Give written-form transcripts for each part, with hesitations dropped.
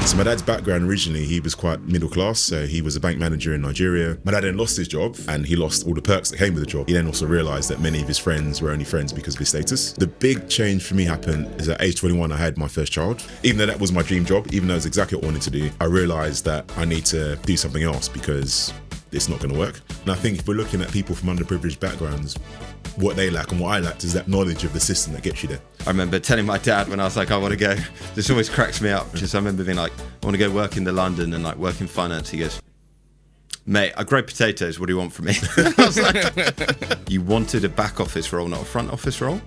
So my dad's background originally, he was quite middle class. So he was a bank manager in Nigeria. My dad then lost his job and he lost all the perks that came with the job. He then also realised that many of his friends were only friends because of his status. The big change for me happened is at age 21, I had my first child. Even though that was my dream job, even though it's exactly what I wanted to do, I realised that I need to do something else because it's not going to work. And I think if we're looking at people from underprivileged backgrounds, what they lack and what I lacked is that knowledge of the system that gets you there. I remember telling my dad when I was like, I want to go, this always cracks me up. Just I remember being like, I want to go work in London and like work in finance. He goes, mate, I grow potatoes. What do you want from me? I was like, you wanted a back office role, not a front office role?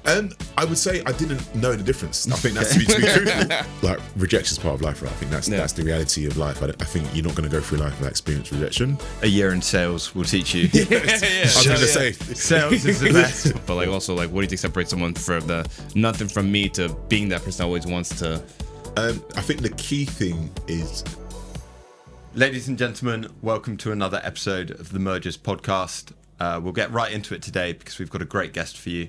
I would say I didn't know the difference. I think that's to be truthful. Like, rejection is part of life, right? I think that's the reality of life. I think you're not going to go through life without experiencing rejection. A year in sales will teach you. I was going to say, sales is the best. But like also like, what do you think separates someone from the nothing from me to being that person that always wants to? I think the key thing is, ladies and gentlemen, welcome to another episode of the Mergers podcast. We'll get right into it today because we've got a great guest for you.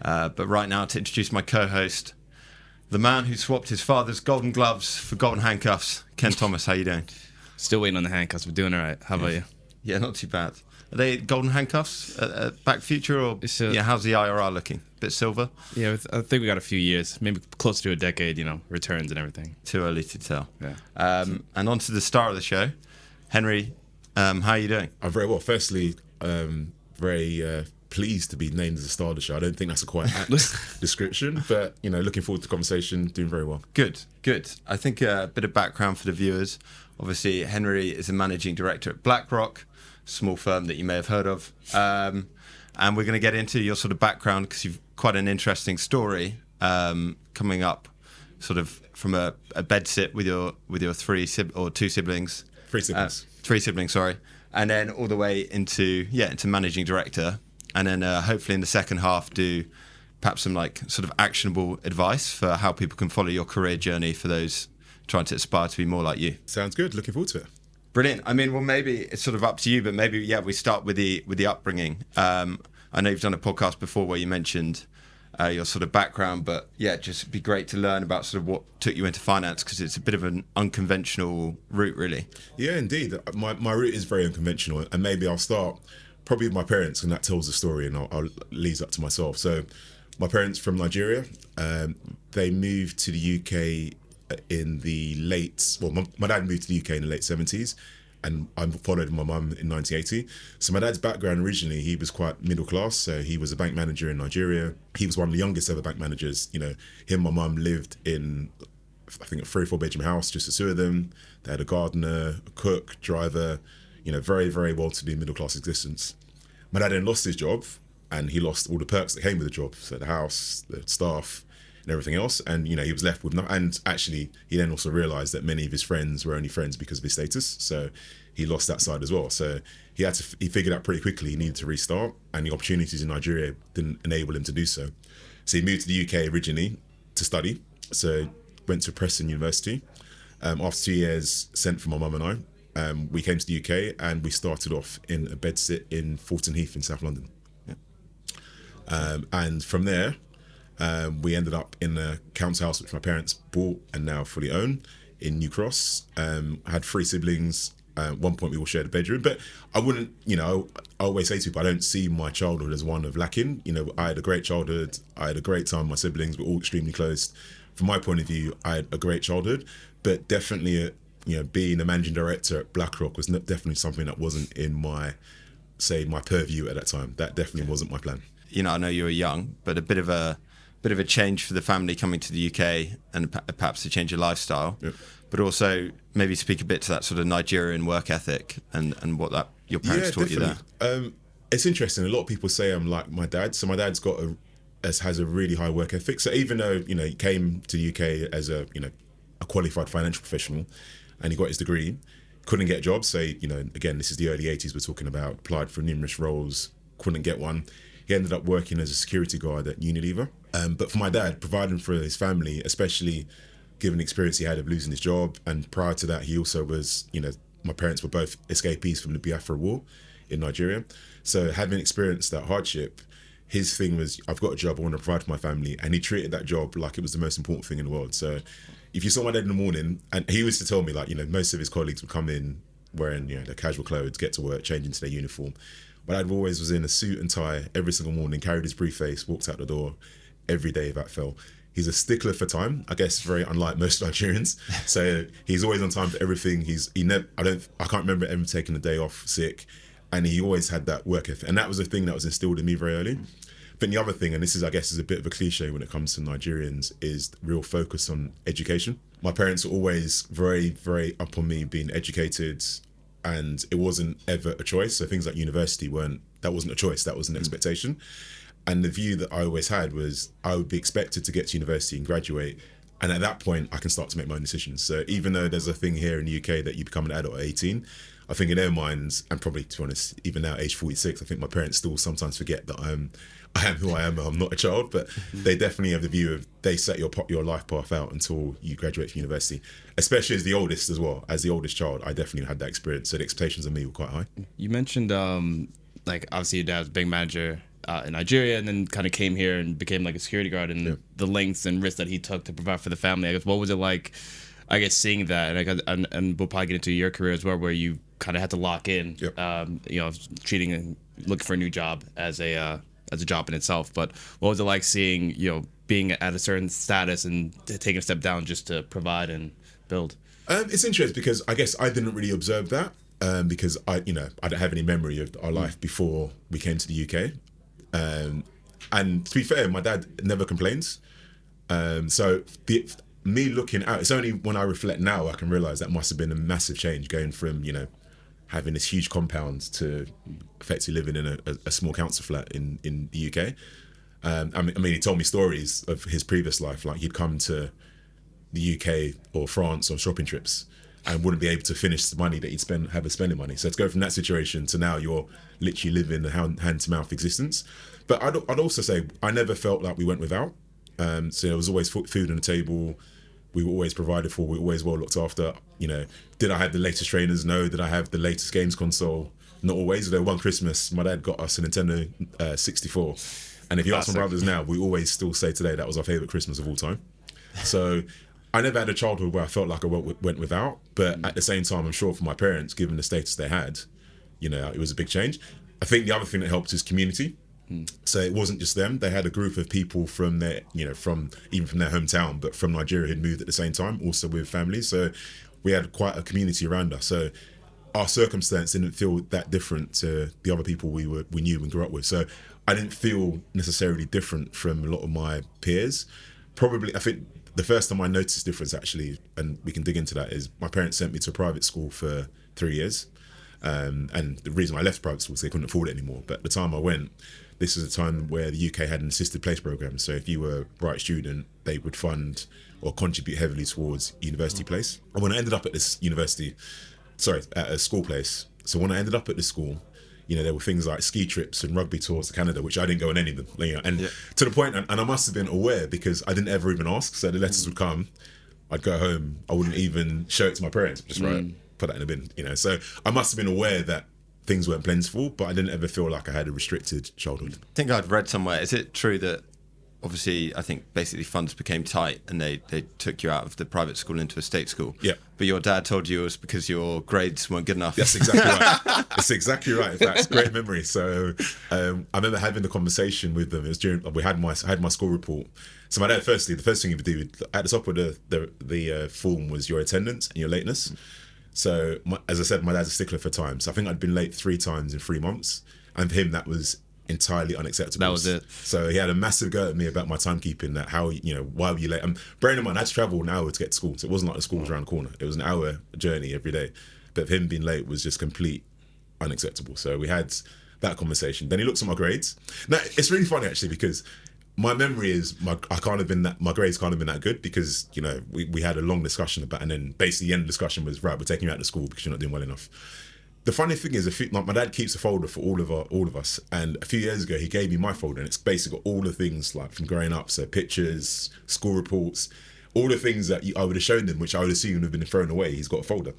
But right now, to introduce my co-host, the man who swapped his father's golden gloves for golden handcuffs, Ken Thomas. How you doing? Still waiting on the handcuffs. We're doing all right. How about you? Yeah, not too bad. Are they golden handcuffs at Back Future, or how's the IRR looking? Bit silver? Yeah, I think we got a few years, maybe close to a decade, returns and everything. Too early to tell. Yeah. And on to the star of the show, Henry. How are you doing? I'm very well. Firstly, very pleased to be named as the star of the show. I don't think that's a quite apt description, but looking forward to the conversation. Doing very well. Good. I think a bit of background for the viewers. Obviously, Henry is a managing director at BlackRock, small firm that you may have heard of. And we're going to get into your sort of background because you've quite an interesting story coming up, sort of from a bedsit with your two siblings. Three siblings. Three siblings, sorry. And then all the way into managing director. And then hopefully in the second half do perhaps some like sort of actionable advice for how people can follow your career journey for those trying to aspire to be more like you. Sounds good. Looking forward to it. Brilliant. I mean, well, maybe it's sort of up to you, but maybe we start with the upbringing. I know you've done a podcast before where you mentioned your sort of background, but just be great to learn about sort of what took you into finance because it's a bit of an unconventional route, really. Yeah, indeed. My route is very unconventional, and maybe I'll start probably with my parents, and that tells the story, and I'll leads up to myself. So my parents from Nigeria, they moved to the UK in the my dad moved to the UK in the late 70s, and I followed my mum in 1980. So my dad's background originally, he was quite middle class. So he was a bank manager in Nigeria. He was one of the youngest ever bank managers. Him and my mum lived in, I think, a 3 or 4 bedroom house, just the two of them. They had a gardener, a cook, driver, very, very well-to-do middle-class existence. My dad then lost his job, and he lost all the perks that came with the job. So the house, the staff, and everything else. And, he was left with nothing. And actually, he then also realised that many of his friends were only friends because of his status. So he lost that side as well. So he figured out pretty quickly he needed to restart, and the opportunities in Nigeria didn't enable him to do so. So he moved to the UK originally to study. So went to Preston University. After 2 years, sent for my mum and I. We came to the UK and we started off in a bedsit in Fulton Heath in South London. Yeah. And from there, we ended up in a council house which my parents bought and now fully own in New Cross. I had 3 siblings. At one point we all shared a bedroom, but I wouldn't, I always say to people, I don't see my childhood as one of lacking. I had a great childhood. I had a great time. My siblings were all extremely close. From my point of view, I had a great childhood, but definitely being a managing director at BlackRock was definitely something that wasn't in my purview at that time. That definitely wasn't my plan. I know you were young, but a bit of a change for the family coming to the UK and perhaps to change your lifestyle, but also maybe speak a bit to that sort of Nigerian work ethic and what that your parents taught definitely. You there. It's interesting. A lot of people say I'm like my dad. So my dad's has a really high work ethic. So even though he came to the UK as a qualified financial professional, and he got his degree, couldn't get a job. So, again, this is the early 80s we're talking about, applied for numerous roles, couldn't get one. He ended up working as a security guard at Unilever. But for my dad, providing for his family, especially given the experience he had of losing his job, and prior to that, he also was, my parents were both escapees from the Biafra War in Nigeria. So having experienced that hardship, his thing was, I've got a job, I want to provide for my family, and he treated that job like it was the most important thing in the world. So if you saw my dad in the morning, and he used to tell me, like, you know, most of his colleagues would come in wearing, you know, their casual clothes, get to work, change into their uniform. My dad always was in a suit and tie every single morning, carried his briefcase, walked out the door every day without fail. He's a stickler for time, I guess, very unlike most Nigerians. So he's always on time for everything. I can't remember ever taking a day off sick, and he always had that work ethic. And that was a thing that was instilled in me very early. But the other thing, and this is, I guess, is a bit of a cliche when it comes to Nigerians, is real focus on education. My parents were always very, very up on me being educated, and it wasn't ever a choice. So things like university that wasn't a choice, that was an expectation. And the view that I always had was I would be expected to get to university and graduate, and at that point I can start to make my own decisions. So even though there's a thing here in the UK that you become an adult at 18, I think in their minds, and probably, to be honest, even now age 46, I think my parents still sometimes forget that I am who I am. I'm not a child, but they definitely have the view of, they set your life path out until you graduate from university. Especially as the oldest as well. As the oldest child, I definitely had that experience. So the expectations on me were quite high. You mentioned like obviously your dad was a bank manager in Nigeria, and then kind of came here and became like a security guard, and the lengths and risks that he took to provide for the family. I guess, what was it like, I guess, seeing that? And we'll probably get into your career as well, where you kind of had to lock in, you know, treating and looking for a new job as a job in itself. But what was it like seeing, you know, being at a certain status and taking a step down just to provide and build? It's interesting because I guess I didn't really observe that because I don't have any memory of our life before we came to the UK. And to be fair, my dad never complains. So me looking out, it's only when I reflect now I can realise that must have been a massive change, going from, you know, having this huge compound to effectively living in a small council flat in the UK. I mean, he told me stories of his previous life, like he'd come to the UK or France on shopping trips and wouldn't be able to finish the money that he'd have as spending money. So to go from that situation to now you're literally living a hand-to-mouth existence. But I'd also say I never felt like we went without. So there was always food on the table. We were always provided for. We were always well looked after. You know, did I have the latest trainers? No. Did I have the latest games console? Not always. Although one Christmas, my dad got us a Nintendo 64. And if you ask my brothers now, we always still say today that was our favourite Christmas of all time. So I never had a childhood where I felt like I went without. But at the same time, I'm sure for my parents, given the status they had, you know, it was a big change. I think the other thing that helped is community. So it wasn't just them. They had a group of people from their, you know, from their hometown, but from Nigeria who'd moved at the same time, also with families. So we had quite a community around us. So our circumstance didn't feel that different to the other people we knew and grew up with. So I didn't feel necessarily different from a lot of my peers. Probably, I think the first time I noticed difference actually, and we can dig into that, is my parents sent me to a private school for 3 years. And the reason I left private school is they couldn't afford it anymore. But at the time I went, this was a time where the UK had an assisted place program. So if you were a bright student, they would fund or contribute heavily towards university place. And when I ended up at this at a school place. So when I ended up at the school, you know, there were things like ski trips and rugby tours to Canada, which I didn't go on any of them. You know, and to the point, and I must have been aware because I didn't ever even ask. So the letters would come, I'd go home, I wouldn't even show it to my parents, just put that in a bin, you know. So I must have been aware that things weren't plentiful, but I didn't ever feel like I had a restricted childhood. I think I'd read somewhere, is it true that obviously I think basically funds became tight and they took you out of the private school into a state school? Yeah. But your dad told you it was because your grades weren't good enough. That's exactly right. That's exactly right. In fact, it's great memory. So I remember having the conversation with them. It was during, I had my school report. So my dad, firstly, the first thing he would do at the top of the form was your attendance and your lateness. So, as I said, my dad's a stickler for time. So I think I'd been late 3 times in 3 months. And for him, that was entirely unacceptable. That was it. So he had a massive go at me about my timekeeping, that how, you know, why were you late? Bearing in mind, I had to travel an hour to get to school. So it wasn't like the school was around the corner. It was an hour journey every day. But him being late was just complete unacceptable. So we had that conversation. Then he looks at my grades. Now, it's really funny, actually, because my memory is my grades can't have been that good because, you know, we had a long discussion about, and then basically the end of the discussion was, right, we're taking you out of school because you're not doing well enough. The funny thing is, my dad keeps a folder for all of us, and a few years ago he gave me my folder, and it's basically got all the things like from growing up, so pictures, school reports. all the things that I would have shown him, which I would assume would have been thrown away, he's got a folder.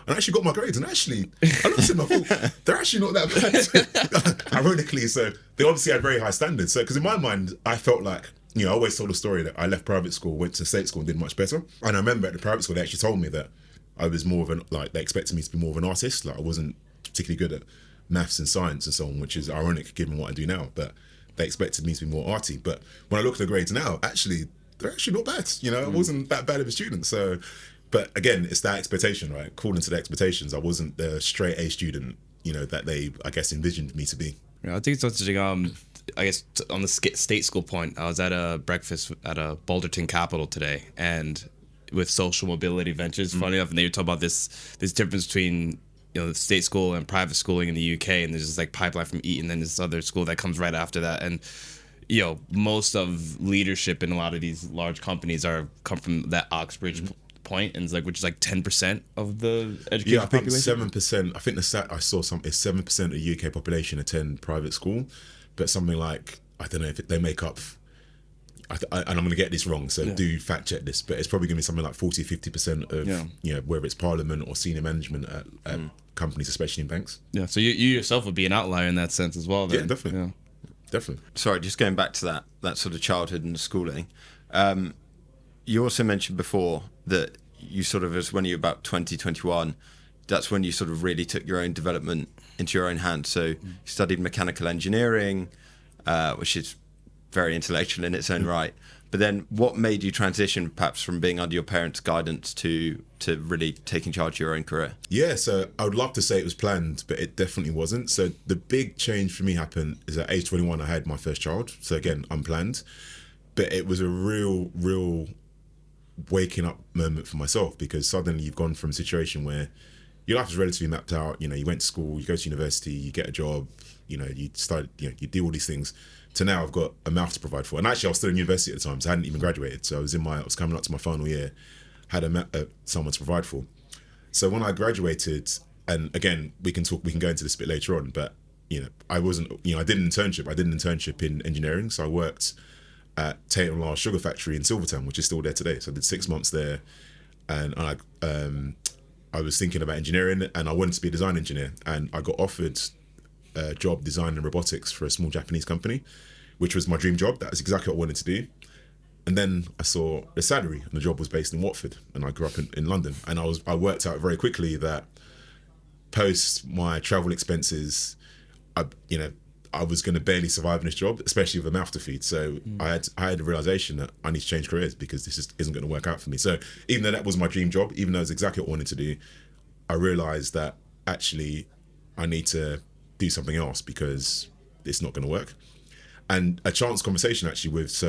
And I actually got my grades, and actually, I looked at them, I thought, they're actually not that bad. Ironically, so they obviously had very high standards. So, because in my mind, I felt like, I always told the story that I left private school, went to state school and did much better. And I remember at the private school, they actually told me that I was more of an, they expected me to be more of an artist. Like, I wasn't particularly good at maths and science and so on, which is ironic given what I do now. But they expected me to be more arty. But when I look at the grades now, actually, they're actually not bad. I wasn't that bad of a student. So, but again, it's that expectation, right? According to the expectations, I wasn't the straight A student, that they, I guess, envisioned me to be. Yeah, I think it's interesting. I guess on the state school point, I was at a breakfast at a Boulderton Capital today, and with Social Mobility Ventures, funny enough, and they were talking about this difference between the state school and private schooling in the UK, and there's this pipeline from Eton, and then this other school that comes right after that, and most of leadership in a lot of these large companies come from that Oxbridge point, and it's which is 10% of the education. Yeah, I think 7%. I think the stat I saw is 7% of the UK population attend private school, but something like, I don't know if they make up. And I'm going to get this wrong, so do fact check this, but it's probably going to be something like 40-50% of whether it's parliament or senior management at companies, especially in banks. Yeah, so you yourself would be an outlier in that sense as well. Then. Yeah, definitely. Yeah. Definitely. Sorry, just going back to that sort of childhood and schooling. You also mentioned before that you sort of, as when you were about 20, 21, that's when you sort of really took your own development into your own hands. So you studied mechanical engineering, which is very intellectual in its own right. But then what made you transition perhaps from being under your parents' guidance to really taking charge of your own career? Yeah, so I would love to say it was planned, but it definitely wasn't. So the big change for me happened is at age 21, I had my first child. So again, unplanned. But it was a real waking up moment for myself, because suddenly you've gone from a situation where your life is relatively mapped out. You went to school, you go to university, you get a job, you start, you do all these things. To now I've got a mouth to provide for. And actually I was still in university at the time, so I hadn't even graduated. So I was coming up to my final year, had someone to provide for. So when I graduated, and again, we can go into this a bit later on, but I wasn't, I did an internship in engineering. So I worked at Tate & Lyle Sugar Factory in Silvertown, which is still there today. So I did 6 months there, and I was thinking about engineering, and I wanted to be a design engineer, and I got offered a job designing robotics for a small Japanese company, which was my dream job. That was exactly what I wanted to do. And then I saw the salary, and the job was based in Watford, and I grew up in London, and I worked out very quickly that post my travel expenses, I was going to barely survive in this job, especially with a mouth to feed. So I had a realization that I need to change careers, because this isn't going to work out for me. So even though that was my dream job, even though it's exactly what I wanted to do, I realized that actually I need to do something else, because it's not going to work. And a chance conversation actually with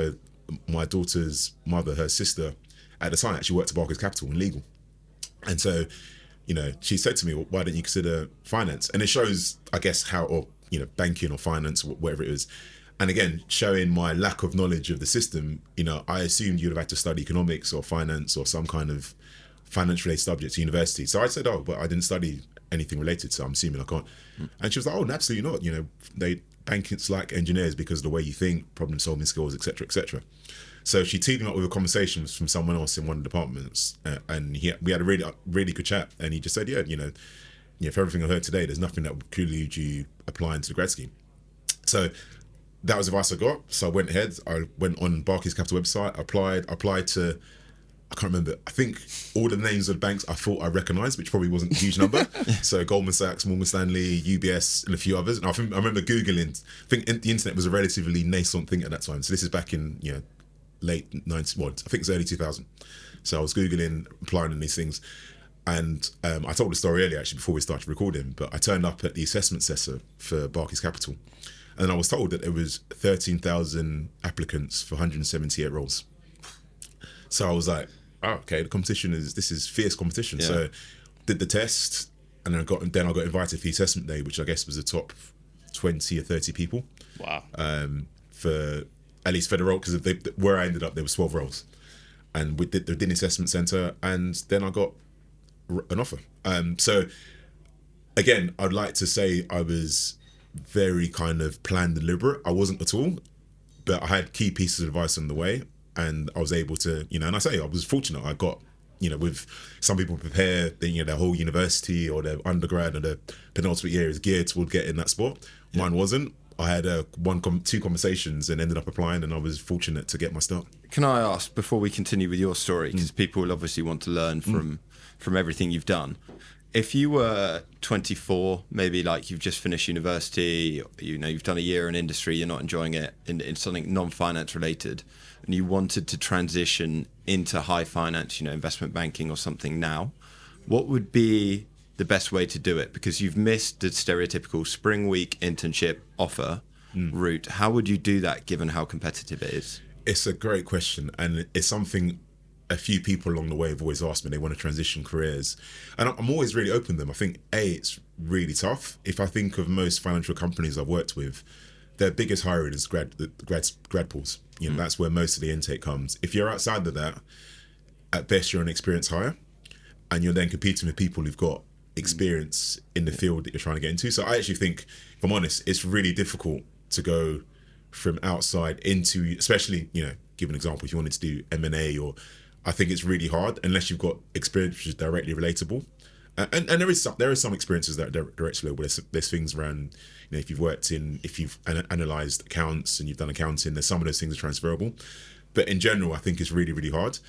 my daughter's mother, her sister at the time actually worked at Barclays Capital in legal. And so, she said to me, well, why don't you consider finance? And it shows, I guess, banking or finance, or whatever it is. And again, showing my lack of knowledge of the system, I assumed you'd have had to study economics or finance or some kind of finance related subject at university. So I said, but I didn't study anything related, so I'm assuming I can't. And she was like, oh, absolutely not. Banking's like engineers because of the way you think, problem solving skills, etc., etc. So she teed me up with a conversation from someone else in one of the departments, and we had a really good chat. And he just said, for everything I heard today, there's nothing that would preclude you applying to the grad scheme. So that was the advice I got. So I went ahead. I went on Barclays Capital website, applied to, I can't remember, I think all the names of the banks I thought I recognised, which probably wasn't a huge number. So Goldman Sachs, Morgan Stanley, UBS, and a few others. And I remember Googling, I think the internet was a relatively nascent thing at that time. So this is back in, late 90s, I think it's early 2000. So I was Googling, applying in these things. And I told the story earlier, actually, before we started recording, but I turned up at the assessment centre for Barclays Capital, and I was told that there was 13,000 applicants for 178 roles. So I was like, oh, okay, this is fierce competition. Yeah. So did the test, and then I got invited for the assessment day, which I guess was the top 20 or 30 people. Wow. For at least for the role, because where I ended up, there was 12 roles. And we did the assessment centre, and then I got an offer. So again, I'd like to say I was very kind of planned, deliberate. I wasn't at all, but I had key pieces of advice on the way. and I was able to, and I say I was fortunate. I got, with some people prepare, their whole university or their undergrad or their penultimate year is geared toward getting that spot. Mine wasn't. I had two conversations and ended up applying, and I was fortunate to get my start. Can I ask, before we continue with your story, because people will obviously want to learn from everything you've done, if you were 24, maybe like you've just finished university, you've done a year in industry, you're not enjoying it in something non-finance related, and you wanted to transition into high finance, investment banking or something now, what would be the best way to do it? Because you've missed the stereotypical spring week internship offer route. How would you do that given how competitive it is? It's a great question, and it's something a few people along the way have always asked me. They want to transition careers, and I'm always really open to them. I think it's really tough. If I think of most financial companies I've worked with, their biggest hiring is grad pools. That's where most of the intake comes. If you're outside of that, at best you're an experienced hire, and you're then competing with people who've got experience in the field that you're trying to get into. So I actually think, if I'm honest, it's really difficult to go from outside into, especially, give an example, if you wanted to do M&A, or I think it's really hard unless you've got experience which is directly relatable. And there is some experiences that are directly relatable. There's things around, if you've analysed accounts and you've done accounting, there's some of those things are transferable. But in general, I think it's really, really hard.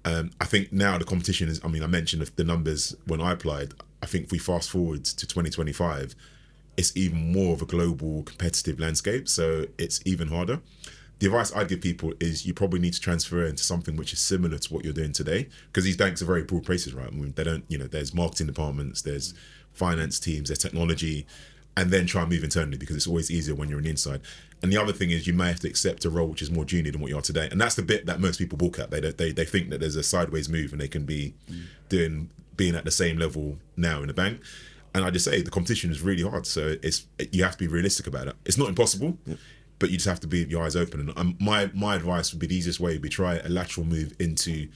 I think now the competition is, I mentioned the numbers when I applied. I think if we fast forward to 2025, it's even more of a global competitive landscape. So it's even harder. The advice I'd give people is you probably need to transfer into something which is similar to what you're doing today, because these banks are very broad places, right? They don't, there's marketing departments, there's finance teams, there's technology, and then try and move internally, because it's always easier when you're on the inside. And the other thing is you may have to accept a role which is more junior than what you are today. And that's the bit that most people balk at. They think that there's a sideways move and they can be being at the same level now in the bank. And I just say the competition is really hard. So you have to be realistic about it. It's not impossible, but you just have to be your eyes open. And my advice would be, the easiest way would be try a lateral move into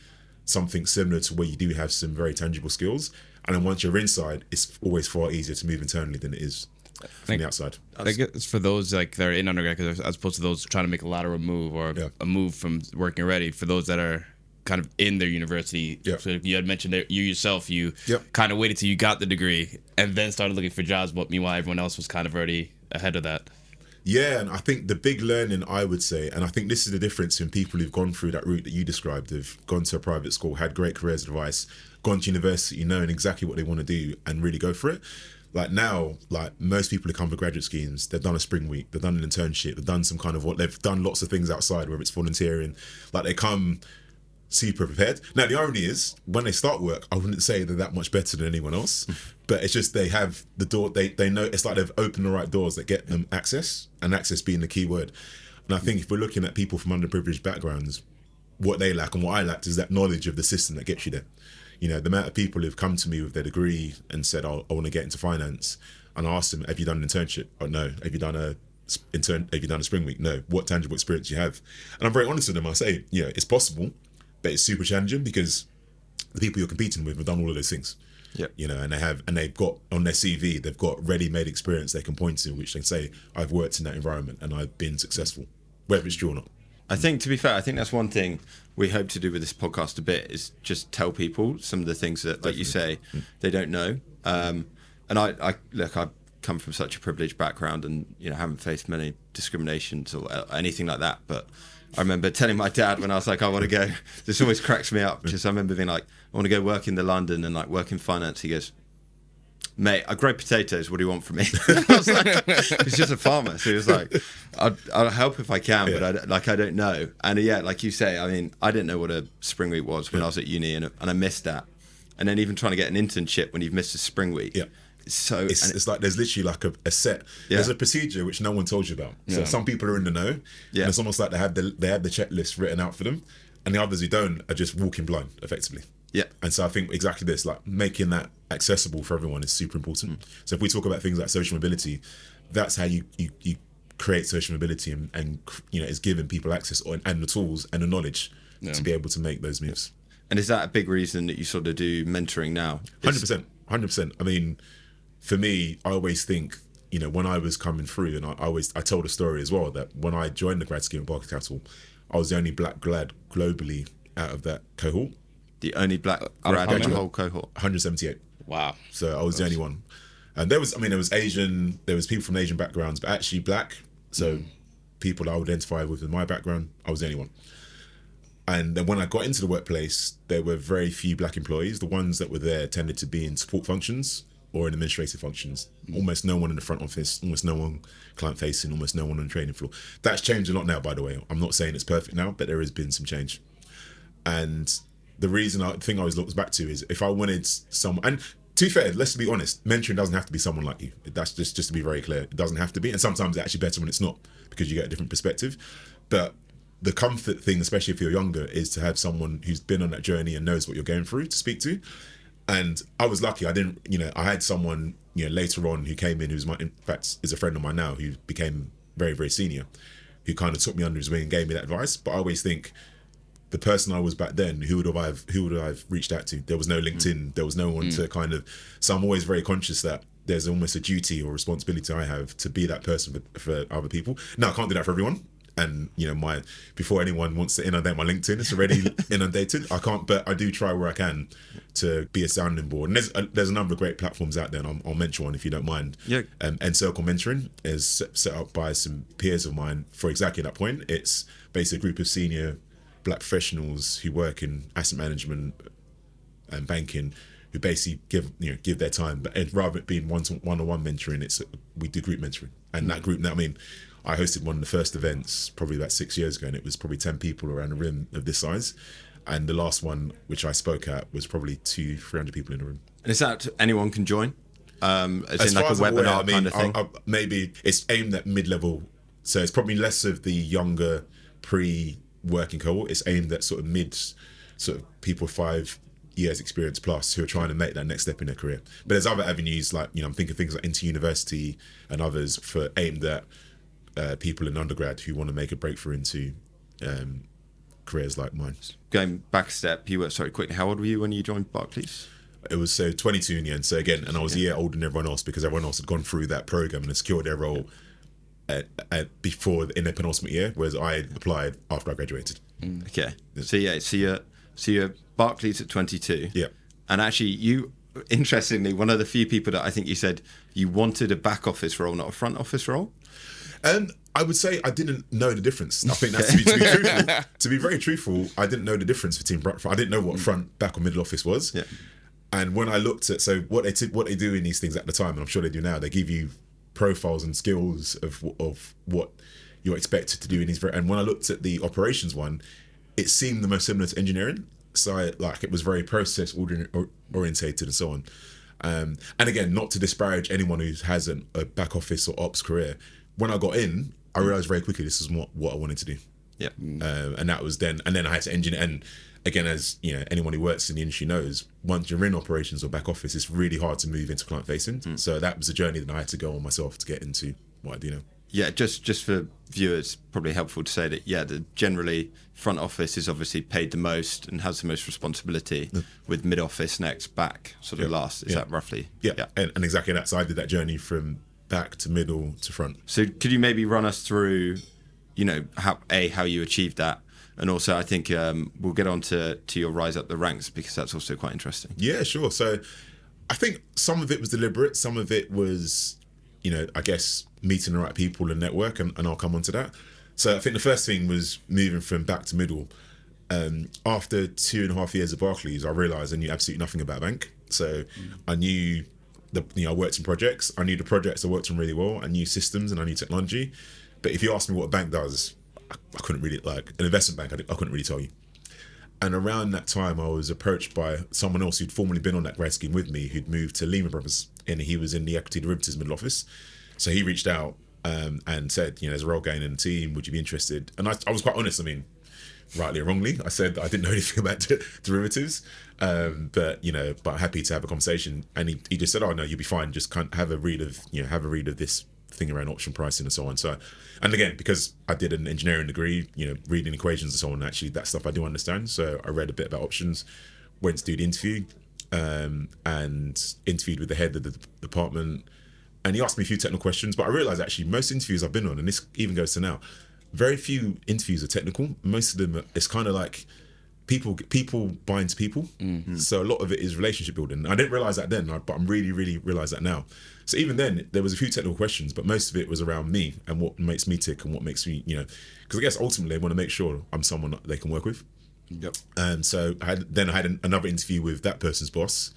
something similar to where you do have some very tangible skills. And then once you're inside, it's always far easier to move internally than it is from the outside. I guess for those like that are in undergrad, as opposed to those trying to make a lateral move or a move from working already, for those that are kind of in their university. So you had mentioned that you yourself, kind of waited till you got the degree and then started looking for jobs, but meanwhile everyone else was kind of already ahead of that. Yeah, and I think the big learning, I would say, and I think this is the difference in people who've gone through that route that you described, have gone to a private school, had great careers advice, gone to university, knowing exactly what they want to do and really go for it. Like now, like most people who come for graduate schemes, they've done a spring week, they've done an internship, they've done some kind of they've done lots of things outside, whether it's volunteering, like they come super prepared. Now, the irony is, when they start work, I wouldn't say they're that much better than anyone else, but it's just they have the door, they know, it's like they've opened the right doors that get them access, and access being the key word. And I think if we're looking at people from underprivileged backgrounds, what they lack and what I lacked is that knowledge of the system that gets you there. The amount of people who've come to me with their degree and said, I want to get into finance, and I asked them, have you done an internship? Oh, no. Have you done a spring week? No. What tangible experience do you have? And I'm very honest with them. I say, it's possible, but it's super challenging because the people you're competing with have done all of those things. And they've got on their CV, they've got ready-made experience they can point to, which they can say, I've worked in that environment and I've been successful, whether it's true or not. I think, to be fair, I think that's one thing we hope to do with this podcast a bit, is just tell people some of the things that, like you say, they don't know. And I come from such a privileged background, and haven't faced many discriminations or anything like that. But I remember telling my dad when I was like, I want to go. This always cracks me up, because I remember being like, I want to go work in London and like work in finance. He goes, mate, I grow potatoes. What do you want from me? I was like, he's just a farmer. So he was like, I'll help if I can, but I don't know. And like you say, I didn't know what a spring week was when I was at uni, and I missed that. And then even trying to get an internship when you've missed a spring week. Yeah. So it's like there's literally like a set. There's a procedure which no one told you about. So some people are in the know, and it's almost like they have the checklist written out for them, and the others who don't are just walking blind, effectively. Yeah. And so I think exactly this, like making that accessible for everyone, is super important. So if we talk about things like social mobility, that's how you create social mobility, and is giving people access and the tools and the knowledge to be able to make those moves. And is that a big reason that you sort of do mentoring now? 100%. For me, I always think, when I was coming through, and I told a story as well, that when I joined the grad scheme at Barclays Capital, I was the only black grad globally out of that cohort. The only black how grad in the many? whole cohort. 178. Wow. So I was the only one. And there was Asian, there was people from Asian backgrounds, but actually black. So people that I would identify with in my background, I was the only one. And then when I got into the workplace, there were very few black employees. The ones that were there tended to be in support functions or in administrative functions. Almost no one in the front office, almost no one client facing, almost no one on the training floor. That's changed a lot now, by the way. I'm not saying it's perfect now, but there has been some change. And the thing I always look back to is if I wanted someone, and to be fair, let's be honest, mentoring doesn't have to be someone like you. That's just to be very clear. It doesn't have to be. And sometimes it's actually better when it's not, because you get a different perspective. But the comfort thing, especially if you're younger, is to have someone who's been on that journey and knows what you're going through to speak to. And I was lucky. I didn't, I had someone, later on who came in, in fact, is a friend of mine now, who became very, very senior, who kind of took me under his wing and gave me that advice. But I always think the person I was back then, who would I've reached out to? There was no LinkedIn. There was no one to kind of. So I'm always very conscious that there's almost a duty or responsibility I have to be that person for other people. Now I can't do that for everyone. And before anyone wants to inundate my LinkedIn, it's already inundated. I can't, but I do try where I can to be a sounding board. And there's a number of great platforms out there, and I'll mention one if you don't mind. Yeah. And Circle Mentoring is set up by some peers of mine for exactly that point. It's basically a group of senior black professionals who work in asset management and banking, who basically give their time. But rather than being one-on-one mentoring, we do group mentoring. And that group now, I hosted one of the first events probably about 6 years ago, and it was probably 10 people around the room of this size. And the last one, which I spoke at, was probably 200-300 people in the room. And is that anyone can join? As in like a as I'm webinar aware, kind of thing? Maybe it's aimed at mid-level. So it's probably less of the younger pre-working cohort. It's aimed at sort of people 5 years experience plus who are trying to make that next step in their career. But there's other avenues, like, I'm thinking things like into university and others for aimed at people in undergrad who want to make a breakthrough into careers like mine. Going back a step, quickly, how old were you when you joined Barclays? It was 22 in the end. So again, and I was a year older than everyone else because everyone else had gone through that program and had secured their role before in their penultimate year, whereas I applied after I graduated. Okay. So you're Barclays at 22. Yeah. And actually, you, interestingly, one of the few people that I think you said you wanted a back office role, not a front office role. I would say I didn't know the difference. I think that's to be truthful. To be very truthful, I didn't know the difference between I didn't know what front, back, or middle office was. Yeah. And when I looked at what they do in these things at the time, and I'm sure they do now, they give you profiles and skills of what you're expected to do in these. And when I looked at the operations one, it seemed the most similar to engineering. So it was very process orientated and so on. And again, not to disparage anyone who has a back office or ops career. When I got in, I realized very quickly this is what I wanted to do. Yeah. And that was then, and then I had to engineer. And again, as anyone who works in the industry knows, once you're in operations or back office, it's really hard to move into client facing. So that was a journey that I had to go on myself to get into what I do now. Yeah, just for viewers, probably helpful to say that generally front office is obviously paid the most and has the most responsibility, with mid office next, back sort of last. Is that roughly? Yeah. And exactly that. So I did that journey from back to middle to front. So could you maybe run us through, how you achieved that, and also I think we'll get on to your rise up the ranks, because that's also quite interesting. Yeah, sure. So I think some of it was deliberate, some of it was, I guess meeting the right people and network, and I'll come on to that. So I think the first thing was moving from back to middle. After 2.5 years at Barclays, I realised I knew absolutely nothing about a bank. So I knew I worked in projects. I knew the projects I worked on really well. I knew systems and I knew technology. But if you asked me what a bank does, I couldn't really, like an investment bank, I couldn't really tell you. And around that time, I was approached by someone else who'd formerly been on that grad scheme with me, who'd moved to Lehman Brothers, and he was in the equity derivatives middle office. So he reached out and said, there's a role going in the team. Would you be interested? And I was quite honest. I mean, rightly or wrongly, I said I didn't know anything about derivatives, but happy to have a conversation. And he just said, "Oh no, you'll be fine. Just kind of have a read of this thing around option pricing and so on." So, and again, because I did an engineering degree, reading equations and so on, actually that stuff I do understand. So I read a bit about options, went to do the interview, and interviewed with the head of the department. And he asked me a few technical questions, but I realised actually most interviews I've been on, and this even goes to now, very few interviews are technical. Most of them, it's kind of like people bind to people. So a lot of it is relationship building. I didn't realize that then, but I'm really realize that now. So even then, there was a few technical questions, but most of it was around me and what makes me tick and what makes me, because I guess ultimately they want to make sure I'm someone that they can work with. Yep. So I had another interview with that person's boss,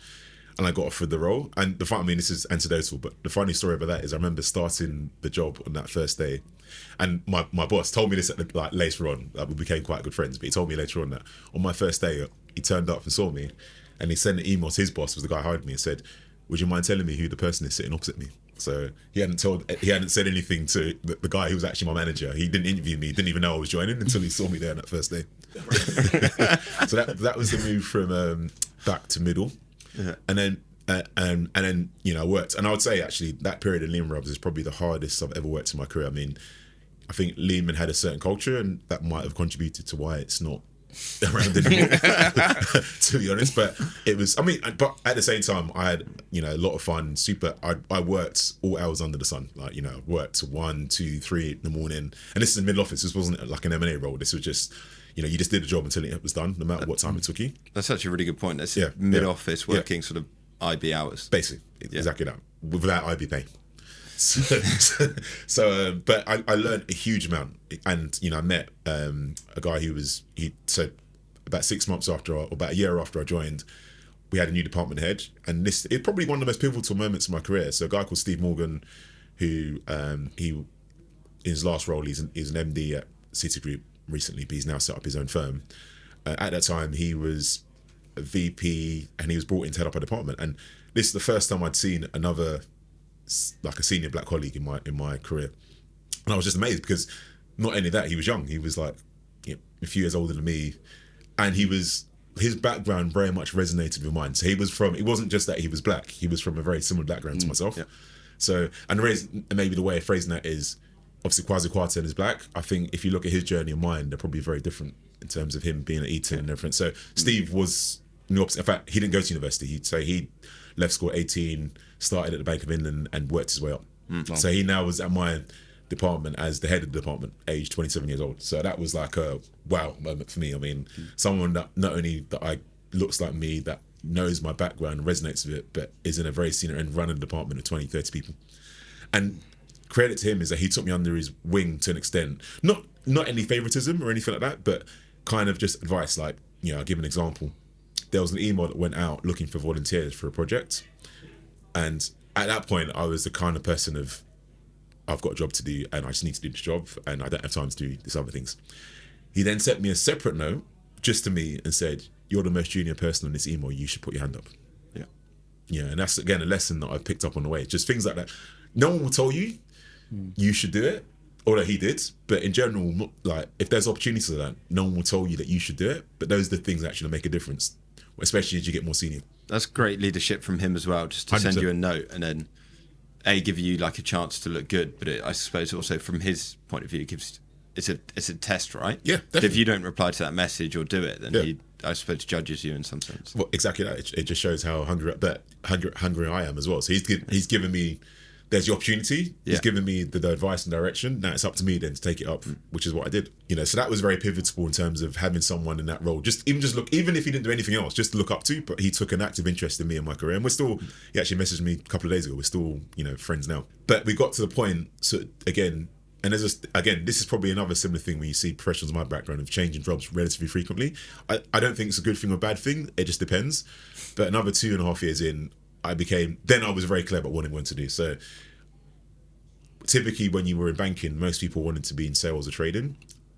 and I got offered the role. And this is anecdotal, but the funny story about that is I remember starting the job on that first day, and my boss told me this later on. We became quite good friends, but he told me later on that on my first day, he turned up and saw me, and he sent an email to his boss, was the guy who hired me, and said, "Would you mind telling me who the person is sitting opposite me?" So he hadn't said anything to the guy who was actually my manager. He didn't interview me, didn't even know I was joining until he saw me there on that first day. So that was the move from back to middle. Yeah. And then I worked, and I would say actually that period in Lehman Brothers is probably the hardest I've ever worked in my career. I mean, I think Lehman had a certain culture, and that might have contributed to why it's not around anymore, to be honest. But it was, but at the same time, I had a lot of fun. I worked all hours under the sun. Worked 1, 2, 3 in the morning, and this is in middle office. This wasn't like an M&A role. This was just, you just did the job until it was done, no matter what time it took you. That's actually a really good point. That's Yeah, mid-office working sort of IB hours. Basically, exactly that, without IB pay. But I learned a huge amount, and I met a guy he said about 6 months after, or about a year after I joined, we had a new department head, and it's probably one of the most pivotal moments of my career. So a guy called Steve Morgan, who he in his last role, he's an MD at Citigroup recently, but he's now set up his own firm. At that time, he was a VP, and he was brought in to head up a department. And this is the first time I'd seen another, like a senior black colleague in my career, and I was just amazed because not only that, he was young. He was like a few years older than me, and his background very much resonated with mine. So it wasn't just that he was black. He was from a very similar background to myself. Yeah. So, and maybe the way of phrasing that is, obviously Kwasi Kwarteng is black. I think if you look at his journey and mine, they're probably very different in terms of him being at Eton and everything. So Steve was the opposite. In fact, he didn't go to university. He left school at 18, started at the Bank of England and worked his way up. So he now was at my department as the head of the department, aged 27 years old. So that was like a wow moment for me. I mean, someone that not only looks like me, that knows my background and resonates with it, but is in a very senior and running a department of 20, 30 people. And credit to him is that he took me under his wing to an extent. Not any favoritism or anything like that, but kind of just advice. Like, I'll give an example. There was an email that went out looking for volunteers for a project. And at that point, I was the kind of person of, I've got a job to do and I just need to do this job and I don't have time to do these other things. He then sent me a separate note just to me and said, "You're the most junior person on this email, you should put your hand up." Yeah, and that's, again, a lesson that I've picked up on the way. Just things like that. No one will tell you you should do it, although he did. But in general, like, if there's opportunities like that, no one will tell you that you should do it. But those are the things that actually make a difference, especially as you get more senior. That's great leadership from him as well, just to 100%. Send you a note and then give you like a chance to look good. But I suppose also from his point of view, it's a test, right? Yeah, definitely. If you don't reply to that message or do it, then he, I suppose, judges you in some sense. Well, exactly that. It just shows how hungry I am as well. So he's given me, there's the opportunity. He's given me the advice and direction. Now it's up to me then to take it up, which is what I did. So that was very pivotal in terms of having someone in that role. Even if he didn't do anything else, just to look up to. But he took an active interest in me and my career, and he actually messaged me a couple of days ago. We're still friends now. But we got to the point. So again. And this is probably another similar thing when you see professionals in my background of changing jobs relatively frequently. I don't think it's a good thing or a bad thing. It just depends. But another 2.5 years in, I was very clear about what I wanted to do. So typically when you were in banking, most people wanted to be in sales or trading.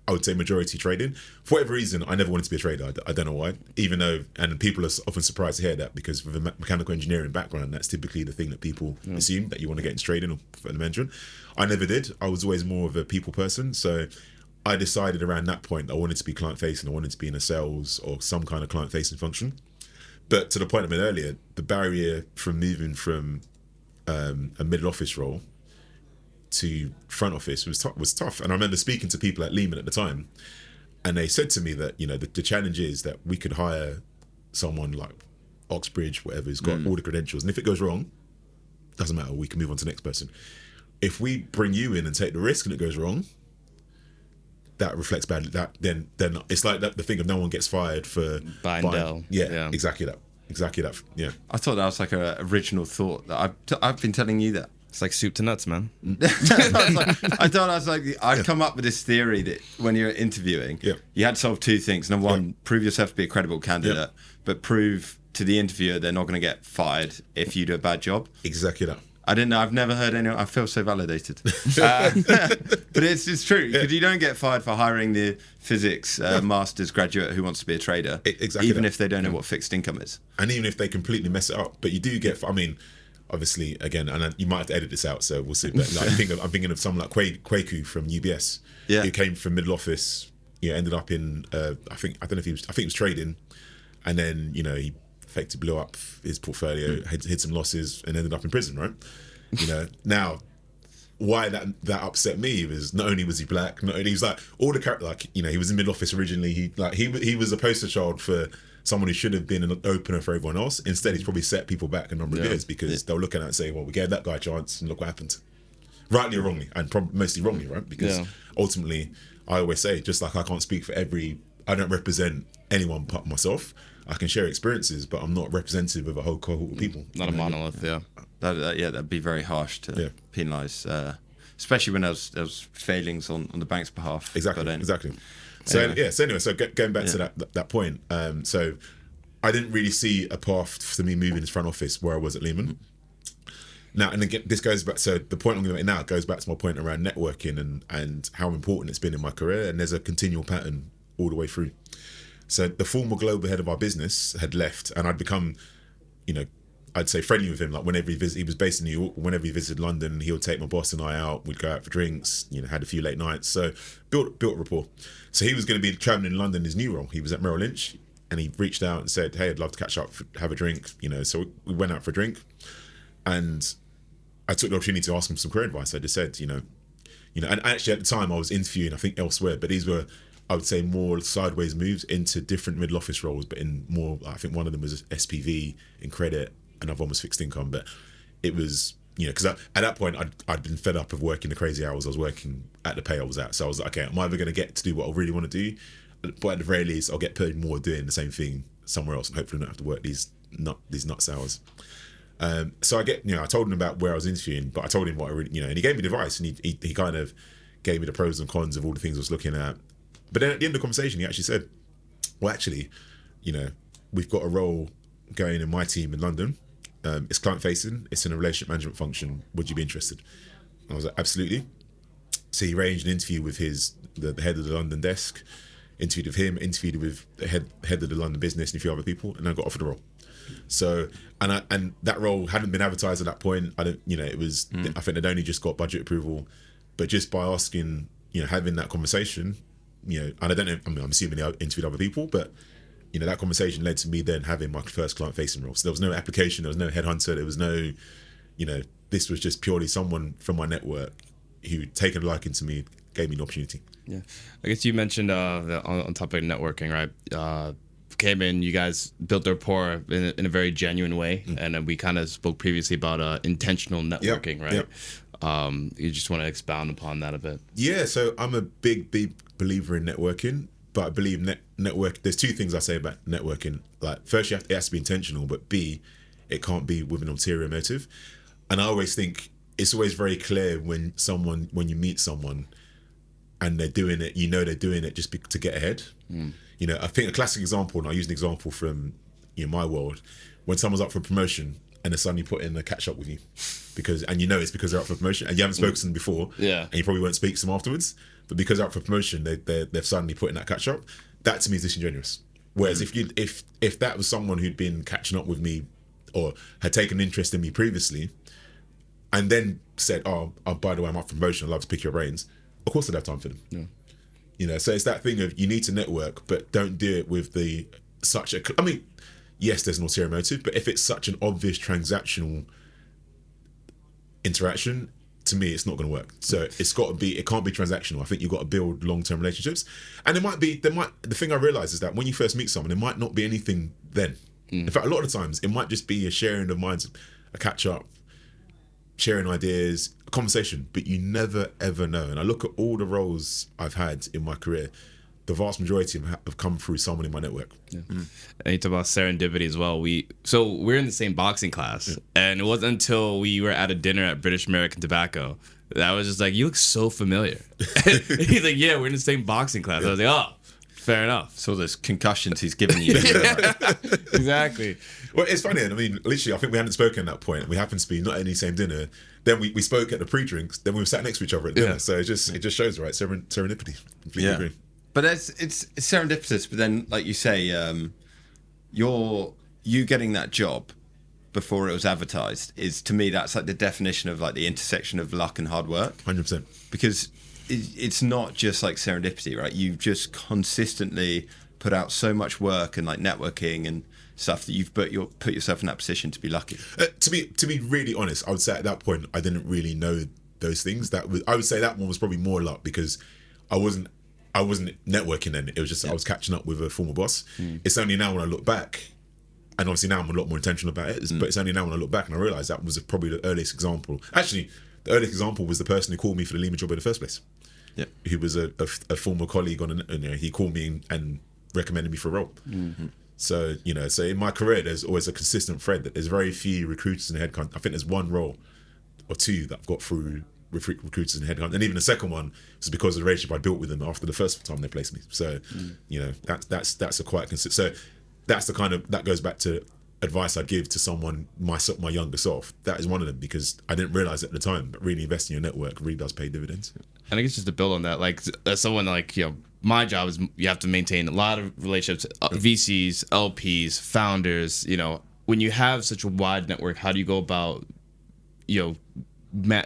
I would say majority trading. For whatever reason, I never wanted to be a trader. I don't know why. Even though, and people are often surprised to hear that because with a mechanical engineering background, that's typically the thing that people assume, that you want to get into trading or portfolio management. I never did. I was always more of a people person. So I decided around that point I wanted to be client facing. I wanted to be in a sales or some kind of client facing function. But to the point I made earlier, the barrier from moving from a middle office role to front office was tough. And I remember speaking to people at Lehman at the time, and they said to me that the challenge is that we could hire someone like Oxbridge, whatever, who's got all the credentials, and if it goes wrong, doesn't matter, we can move on to the next person. If we bring you in and take the risk and it goes wrong, that reflects badly. That then it's like that, the thing of no one gets fired for Buy and Dell. Yeah, exactly that. Yeah. I thought that was like an original thought that I've been telling you that. It's like soup to nuts, man. I'd come up with this theory that when you're interviewing, Yeah. you had to solve two things. Number one, prove yourself to be a credible candidate, Yeah. but prove to the interviewer they're not going to get fired if you do a bad job. Exactly that. I didn't know. I've never heard anyone. I feel so validated. But it's true, because you don't get fired for hiring the physics master's graduate who wants to be a trader, Exactly even that. if they don't know what fixed income is. And even if they completely mess it up, but you do get. I mean, obviously, again, and you might have to edit this out, so we'll see. But like, I'm thinking of someone like Kwaku from UBS, Yeah. who came from middle office. Ended up in. I don't know if he was. I think it was trading, and then he effectively blew up his portfolio, had some losses, and ended up in prison. Right. Now. Why that upset me was not only was he black, not only he was like all the character, like he was in middle office originally. He was a poster child for someone who should have been an opener for everyone else. Instead, he's probably set people back a number of years because they were looking at it and saying, well, we gave that guy a chance and look what happened. Rightly or wrongly, and mostly wrongly, right? Because ultimately, I always say, just like I can't speak for I don't represent anyone but myself. I can share experiences, but I'm not representative of a whole cohort of people. Not a monolith, yeah. That'd be very harsh to penalise, especially when there's failings on the bank's behalf. Exactly. So anyway, going back to that point, so I didn't really see a path for me moving to front office where I was at Lehman. Now, and again, this goes back. So the point I'm going to make now goes back to my point around networking and how important it's been in my career. And there's a continual pattern all the way through. So the former global head of our business had left, and I'd become, I'd say friendly with him. Like whenever he was based in New York. Whenever he visited London, he would take my boss and I out. We'd go out for drinks. Had a few late nights. So built rapport. So he was going to be traveling in London in his new role. He was at Merrill Lynch, and he reached out and said, "Hey, I'd love to catch up, have a drink." So we went out for a drink, and I took the opportunity to ask him some career advice. I just said, and actually at the time I was interviewing, I think elsewhere, but these were, I would say, more sideways moves into different middle office roles, but in more, I think one of them was SPV in credit, another one was fixed income. But it was, because at that point I'd been fed up of working the crazy hours I was working at the pay I was at. So I was like, okay, I'm either going to get to do what I really want to do, but at the very least I'll get paid more doing the same thing somewhere else and hopefully not have to work these nuts hours. So I told him about where I was interviewing, but I told him what I really, and he gave me the advice, and he kind of gave me the pros and cons of all the things I was looking at. But then at the end of the conversation, he actually said, well, actually, we've got a role going in my team in London. It's client facing, it's in a relationship management function. Would you be interested? I was like, absolutely. So he arranged an interview with the head of the London desk, interviewed with him, interviewed with the head of the London business and a few other people, and I got offered the role. So, and that role hadn't been advertised at that point. It was, I think they'd only just got budget approval, but just by asking, having that conversation, and I don't know, I'm assuming they interviewed other people, but, that conversation led to me then having my first client facing role. So there was no application, there was no headhunter, there was no, this was just purely someone from my network who'd taken a liking to me, gave me an opportunity. Yeah. I guess you mentioned on topic of networking, right? Came in, you guys built the rapport in a very genuine way, and then we kind of spoke previously about intentional networking, right? Yep. You just want to expound upon that a bit? Yeah, so I'm a big believer in networking, but I believe network. There's two things I say about networking. Like, first, it has to be intentional, but B, it can't be with an ulterior motive. And I always think it's always very clear when you meet someone and they're doing it, they're doing it just to get ahead. I think a classic example, and I'll use an example from my world, when someone's up for promotion and they suddenly put in a catch up with you it's because they're up for promotion and you haven't spoken to them before, and you probably won't speak to them afterwards, but because they're up for promotion, they've suddenly put in that catch up. That to me is disingenuous. Whereas if that was someone who'd been catching up with me or had taken interest in me previously and then said, oh, by the way, I'm up for promotion, I'd love to pick your brains, of course I'd have time for them. So it's that thing of you need to network, but don't do it with yes, there's an ulterior motive, but if it's such an obvious transactional interaction, to me, it's not going to work. So it can't be transactional. I think you've got to build long-term relationships. And the thing I realize is that when you first meet someone, it might not be anything then. In fact, a lot of the times, it might just be a sharing of minds, a catch up, sharing ideas, a conversation, but you never ever know. And I look at all the roles I've had in my career, the vast majority have come through someone in my network. Yeah. And you talk about serendipity as well. We're in the same boxing class, and it wasn't until we were at a dinner at British American Tobacco that I was just like, "You look so familiar." He's like, "Yeah, we're in the same boxing class." I was like, "Oh, fair enough." So those concussions he's giving you. Exactly. Well, it's funny. I mean, literally, I think we hadn't spoken at that point. We happened to be not in the same dinner. Then we spoke at the pre-drinks. Then we were sat next to each other at dinner. Yeah. So it just shows, right? Serendipity. Completely agree. But it's serendipitous. But then, like you say, you getting that job before it was advertised is, to me, that's like the definition of like the intersection of luck and hard work. 100%. Because it's not just like serendipity, right? You've just consistently put out so much work and like networking and stuff that you've put yourself in that position to be lucky. To be really honest, I would say at that point I didn't really know those things. I would say that one was probably more luck because I wasn't networking then. It was just I was catching up with a former boss. It's only now when I look back, and obviously now I'm a lot more intentional about it. But it's only now when I look back and I realise that was probably the earliest example. Actually, the earliest example was the person who called me for the Lima job in the first place. Yeah, who was a former colleague he called me and recommended me for a role. So so in my career, there's always a consistent thread that there's very few recruiters in headcount. I think there's one role or two that I've got through recruiters in headcount, and even the second one was because of the relationship I built with them after the first time they placed me. So that's a quite consistent. So that's the kind of that goes back to advice I'd give to someone my younger self. That is one of them because I didn't realize at the time, but really investing in your network really does pay dividends. And I guess just to build on that, like as someone like my job is you have to maintain a lot of relationships, VCs, LPs, founders. When you have such a wide network, how do you go about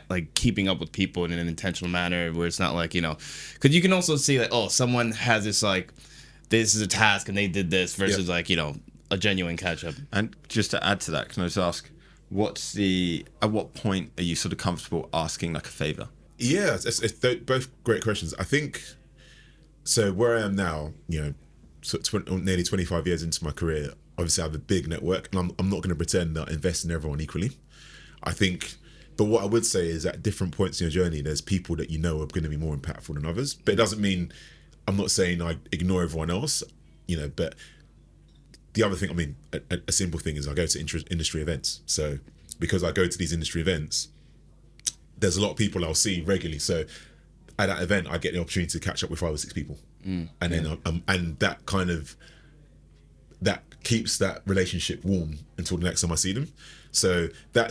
like keeping up with people in an intentional manner where it's not like because you can also see like, oh, someone has this like this is a task and they did this versus like a genuine catch up. And just to add to that, can I just ask, at what point are you sort of comfortable asking like a favor? Yeah, it's both great questions. I think so. Where I am now, nearly 25 years into my career, obviously I have a big network, and I'm not going to pretend that I invest in everyone equally. I think, but what I would say is at different points in your journey, there's people that are going to be more impactful than others. But it doesn't mean I'm not saying I ignore everyone else, But the other thing, I mean, a simple thing is I go to industry events. So because I go to these industry events, there's a lot of people I'll see regularly. So at that event, I get the opportunity to catch up with 5 or 6 people, and then and that kind of that keeps that relationship warm until the next time I see them. So I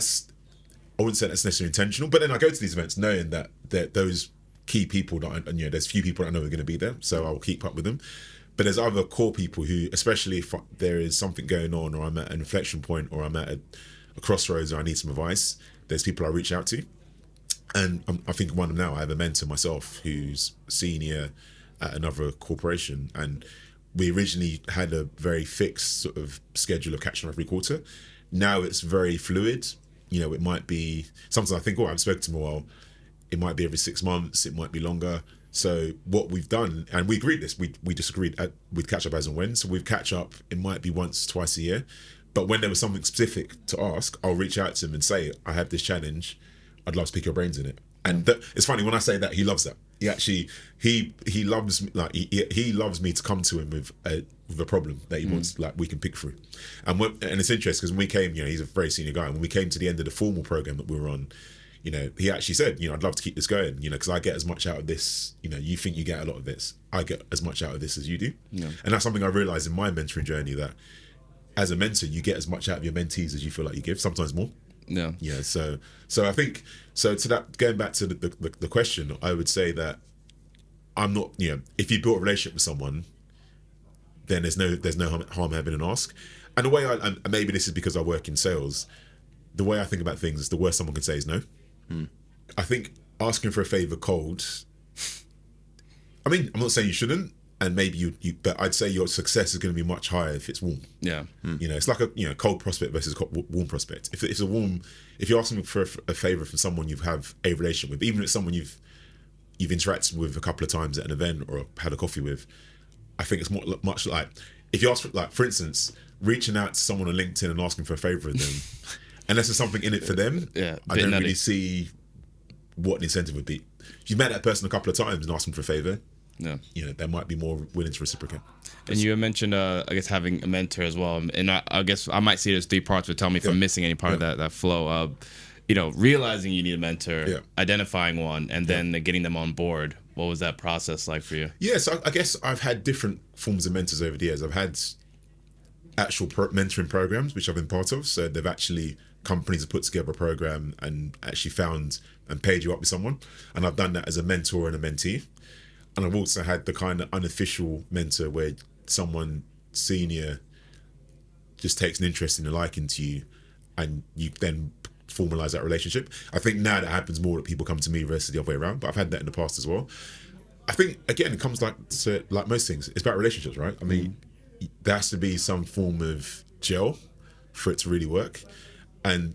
wouldn't say that's necessarily intentional, but then I go to these events knowing that those key people there's few people I know are going to be there, so I'll keep up with them. But there's other core people who, especially if there is something going on, or I'm at an inflection point, or I'm at a crossroads, or I need some advice, there's people I reach out to. And I think one of them now, I have a mentor myself who's senior at another corporation, and we originally had a very fixed sort of schedule of catching up every quarter. Now it's very fluid. It might be, sometimes I think, I haven't spoken to him in a while. It might be every 6 months, it might be longer. So what we've done, and we agreed this, we just agreed we'd catch up as and when. So we've catch up, it might be once, twice a year. But when there was something specific to ask, I'll reach out to him and say, I have this challenge, I'd love to pick your brains in it. And it's funny, when I say that, he loves that. He actually, he loves me, like he loves me to come to him with a problem that he wants, like we can pick through. And it's interesting because when we came, he's a very senior guy, and when we came to the end of the formal program that we were on, he actually said, I'd love to keep this going, because I get as much out of this, you think you get a lot of this, I get as much out of this as you do. Yeah. And that's something I realized in my mentoring journey, that as a mentor, you get as much out of your mentees as you feel like you give, sometimes more. Yeah. Yeah. So I think, to that, going back to the question, I would say that I'm not, if you built a relationship with someone, then there's no harm having an ask. And the way and maybe this is because I work in sales, the way I think about things is the worst someone can say is no. I think asking for a favor cold, I mean, I'm not saying you shouldn't, and maybe you but I'd say your success is going to be much higher if it's warm. Yeah. It's like a cold prospect versus warm prospect. If you're asking for a favor from someone you have a relationship with, even if it's someone you've interacted with a couple of times at an event or had a coffee with, I think it's much like if you ask for instance, reaching out to someone on LinkedIn and asking for a favor of them, unless there's something in it for them, I don't really see what the incentive would be. If you've met that person a couple of times and asked them for a favor, Yeah. They might be more willing to reciprocate. And you mentioned, I guess, having a mentor as well. And I guess I might see it as 3 parts, but tell me if I'm missing any part of that flow. Realizing you need a mentor, identifying one, and then getting them on board. What was that process like for you? Yeah, so I guess I've had different forms of mentors over the years. I've had actual mentoring programs, which I've been part of. So they've actually, companies have put together a program and actually found and paid you up with someone. And I've done that as a mentor and a mentee. And I've also had the kind of unofficial mentor where someone senior just takes an interest in a liking to you and you then formalize that relationship. I think now that happens more that people come to me versus the other way around, but I've had that in the past as well. I think, again, it comes like most things, it's about relationships, right? I mean, there has to be some form of gel for it to really work. And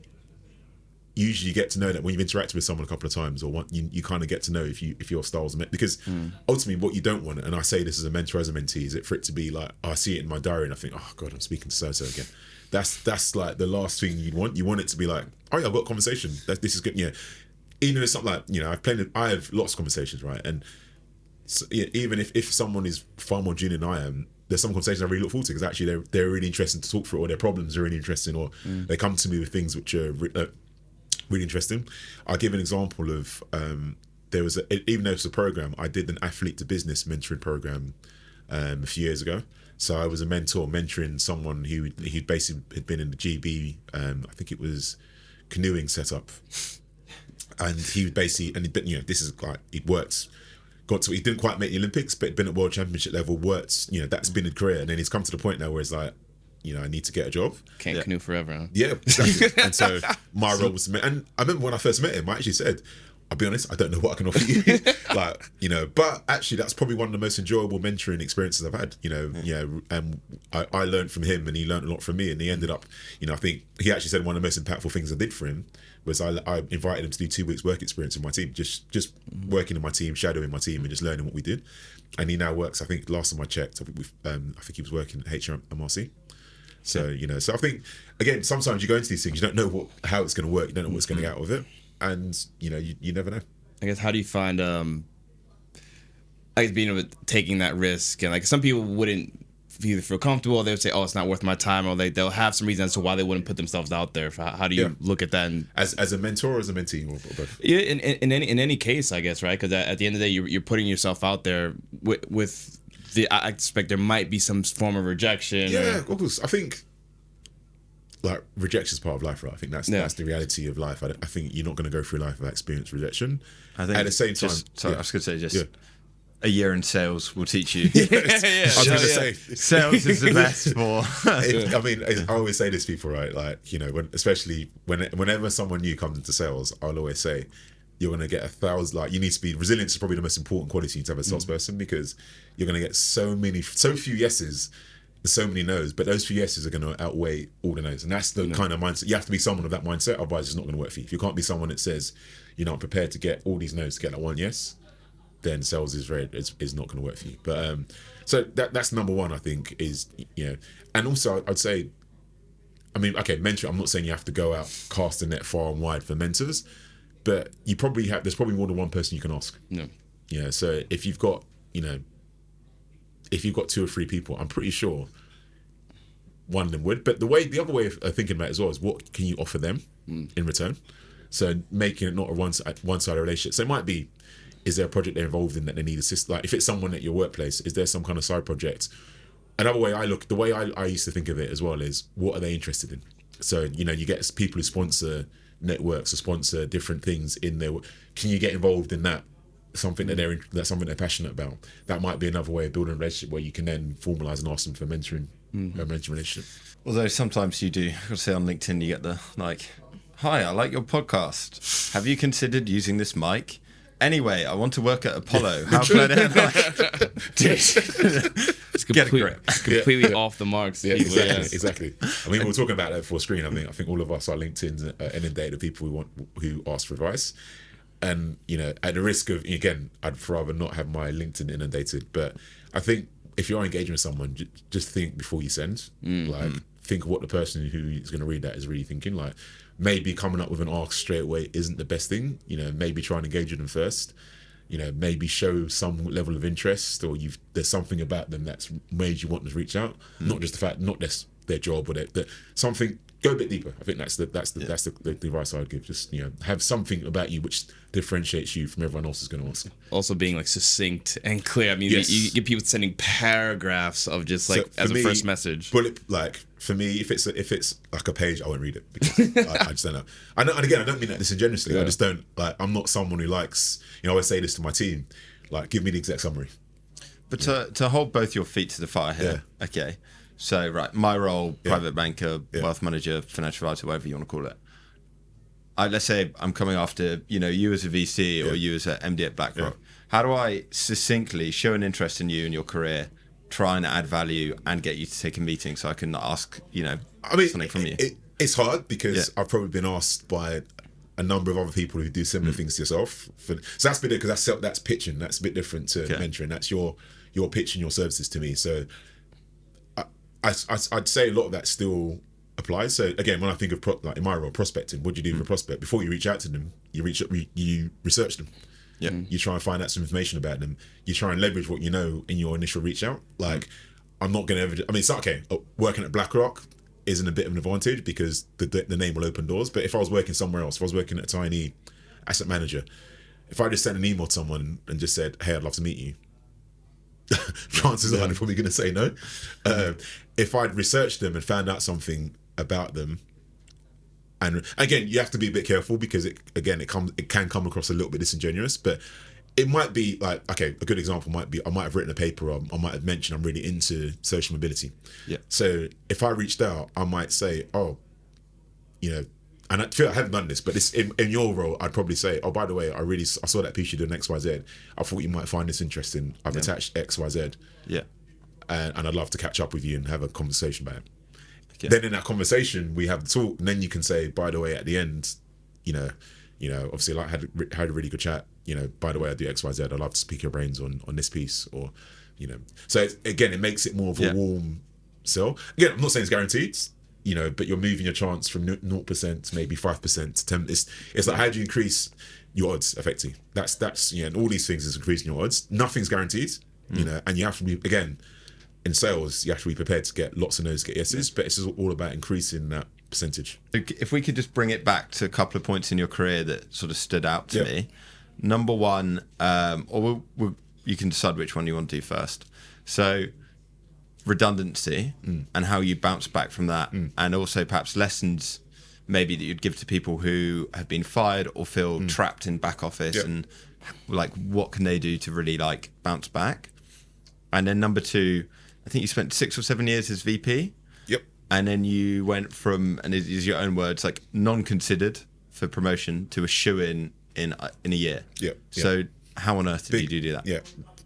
usually you get to know that when you've interacted with someone a couple of times, or you kind of get to know if your styles are met. Because ultimately what you don't want, and I say this as a mentor, as a mentee, is it for it to be like, I see it in my diary and I think, oh God, I'm speaking to so-and-so again. That's like the last thing you'd want. You want it to be like, oh yeah, I've got a conversation. This is good. Even if it's something like, I have lots of conversations, right? And so, even if someone is far more junior than I am, there's some conversations I really look forward to because actually they're really interesting to talk through, or their problems are really interesting, or they come to me with things which are really interesting. I'll give an example of there was even though it's a program, I did an athlete to business mentoring program a few years ago. So I was a mentor mentoring someone who basically had been in the GB, I think it was canoeing setup, and he basically, and this is like, he'd worked, he didn't quite make the Olympics, but he'd been at World Championship level, worked, that's been his career, and then he's come to the point now where it's like, I need to get a job. Can't canoe forever, huh? Yeah, exactly. And so my role was to and I remember when I first met him, I actually said, I'll be honest, I don't know what I can offer you. But actually that's probably one of the most enjoyable mentoring experiences I've had, and I learned from him and he learned a lot from me, and he ended up, I think he actually said one of the most impactful things I did for him was I invited him to do 2 weeks work experience in my team, just working in my team, shadowing my team and just learning what we did. And he now works, I think last time I checked, I think he was working at HMRC. So, so I think, again, sometimes you go into these things, you don't know how it's going to work, you don't know what's going to get out of it. And, you never know. I guess, how do you find, being able to taking that risk? And some people wouldn't either feel comfortable, or they would say, oh, it's not worth my time, or they'll have some reason as to why they wouldn't put themselves out there. How do you look at that? And, as a mentor or as a mentee? Or both? Yeah, in any case, I guess, right? Because at the end of the day, you're putting yourself out there with I expect there might be some form of rejection. Yeah, of course. I think rejection is part of life, right? I think that's the reality of life. I think you're not going to go through life without experiencing rejection. I think at the same time, I was going to say a year in sales will teach you. I was going to say sales is the best for. I always say this to people, right? Especially whenever someone new comes into sales, I'll always say, you're going to get 1,000. You need to be resilience is probably the most important quality to have a salesperson, because you're going to get so few yeses and so many no's, but those few yeses are going to outweigh all the no's, and that's the kind of mindset. You have to be someone of that mindset, otherwise it's not going to work for you. If you can't be someone that says, I'm prepared to get all these no's to get that one yes, then sales is not going to work for you. But so that's number one, I think, is and also I'd say, mentor. I'm not saying you have to go out cast the net far and wide for mentors. But there's probably more than one person you can ask. Yeah. So if you've got 2 or 3 people, I'm pretty sure one of them would. But the other way of thinking about it as well is, what can you offer them in return? So making it not a one-sided relationship. So it might be, is there a project they're involved in that they need assist? If it's someone at your workplace, is there some kind of side project? Another way the way I used to think of it as well is, what are they interested in? So, you get people who sponsor networks or sponsor different things in there. Can you get involved in that? Something that's something they're passionate about. That might be another way of building a relationship where you can then formalize and ask them for mentoring, a mentoring relationship. Although sometimes you do, I've got to say, on LinkedIn you get the hi, I like your podcast. Have you considered using this mic? Anyway, I want to work at Apollo. How can I It's completely off the marks. Yeah, exactly. We were talking about that before screen. I think all of us are LinkedIn inundated with people who ask for advice. And, at the risk of, again, I'd rather not have my LinkedIn inundated. But I think if you're engaging with someone, just think before you send. think of what the person who is going to read that is really thinking. Like, maybe coming up with an ask straight away isn't the best thing. You know, maybe try and engage with them first. You know, maybe show some level of interest, or there's something about them that's made you want them to reach out. Not just the fact, not just their job, or that something. Go a bit deeper. I think that's the advice I'd give. Just, you know, have something about you which differentiates you from everyone else is going to ask. Also being like succinct and clear. I mean, Yes. you get people sending paragraphs of just like So as for a me, first message. For me, if it's like a page, I won't read it because I just don't know. And again, I don't mean that disingenuously. Yeah. I just don't like. I'm not someone who likes. You know, I always say this to my team. Like, give me the exact summary. But to hold both your feet to the fire here, okay. So, right, my role, private banker, wealth manager, financial advisor, whatever you want to call it. Let's say I'm coming after, you know, you as a VC or you as an MD at BlackRock. How do I succinctly show an interest in you and your career, try and add value and get you to take a meeting so I can ask, you know, something from you? It's hard because I've probably been asked by a number of other people who do similar things to yourself. So that's a bit, because that's pitching. That's a bit different to mentoring. That's your pitching your services to me. So I'd say a lot of that still applies. So again, when I think of like in my role, prospecting, what do you do for a prospect? Before you reach out to them, you research them. Yeah. You try and find out some information about them. You try and leverage what you know in your initial reach out. Like, I'm not going to ever. I mean, it's okay. Working at BlackRock isn't a bit of an advantage because the name will open doors. But if I was working somewhere else, if I was working at a tiny asset manager, if I just sent an email to someone and just said, "Hey, I'd love to meet you," chances are they're probably going to say no. If I'd researched them and found out something about them, and again, you have to be a bit careful because it can come across a little bit disingenuous, but it might be like, okay, a good example might be I might have written a paper, or I might have mentioned I'm really into social mobility. Yeah. So if I reached out, I might say, oh, you know, and I feel I haven't done this, but it's in your role, I'd probably say, oh, by the way, I saw that piece you did on XYZ. I thought you might find this interesting. I've attached XYZ. Yeah. And I'd love to catch up with you and have a conversation about it. Okay. Then in that conversation, we have the talk, and then you can say, by the way, at the end, you know, obviously, like had a really good chat. You know, by the way, I do XYZ. I'd love to speak your brains on this piece, or, you know. So again, it makes it more of a warm sell. Again, I'm not saying it's guaranteed, you know, but you're moving your chance from 0% to maybe 5% to 10%. It's like, how do you increase your odds effectively? That's you know, and all these things is increasing your odds. Nothing's guaranteed, you know, and you have to be, again, in sales, you have to be prepared to get lots of no's, get yeses, but it's just all about increasing that percentage. If we could just bring it back to a couple of points in your career that sort of stood out to me. Number one, or you can decide which one you want to do first. So, redundancy and how you bounce back from that, and also perhaps lessons maybe that you'd give to people who have been fired or feel trapped in back office, and like what can they do to really like bounce back. And then number two, I think you spent 6 or 7 years as VP. Yep. And then you went from, and it is your own words, like non-considered for promotion to a shoo-in in a year. Yep. So how on earth did you do that? Yeah,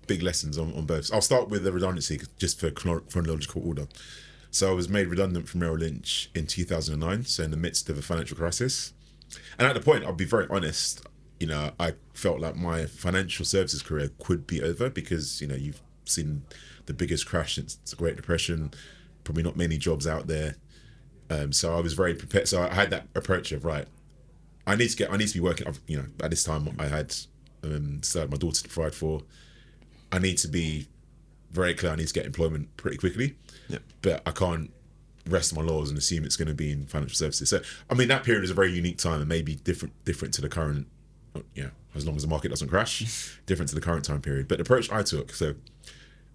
big lessons on both. I'll start with the redundancy just for chronological order. So I was made redundant from Merrill Lynch in 2009, so in the midst of a financial crisis. And at the point, I'll be very honest, you know, I felt like my financial services career could be over because, you know, you've seen the biggest crash since the Great Depression, probably not many jobs out there. So I was very prepared. So I had that approach of, right, I need to be working. You know, at this time I had started my daughter to provide for. I need to be very clear. I need to get employment pretty quickly. Yep. But I can't rest on my laurels and assume it's going to be in financial services. So I mean, that period is a very unique time and maybe different to the current. You know, as long as the market doesn't crash, different to the current time period. But the approach I took, so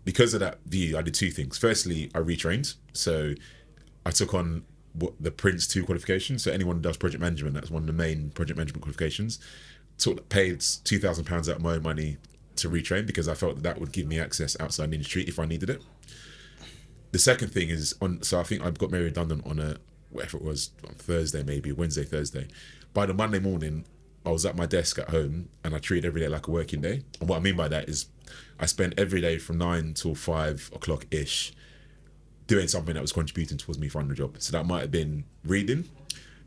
because of that view, I did two things. Firstly, I retrained. So I took on the Prince 2 qualification. So anyone who does project management, that's one of the main project management qualifications. Paid £2,000 out of my own money to retrain because I felt that would give me access outside the industry if I needed it. The second thing is so I think I got made redundant on whatever it was, on Thursday, maybe Wednesday, Thursday. By the Monday morning, I was at my desk at home and I treated every day like a working day. And what I mean by that is I spent every day from 9 till 5 o'clock ish doing something that was contributing towards me finding a job. So that might have been reading,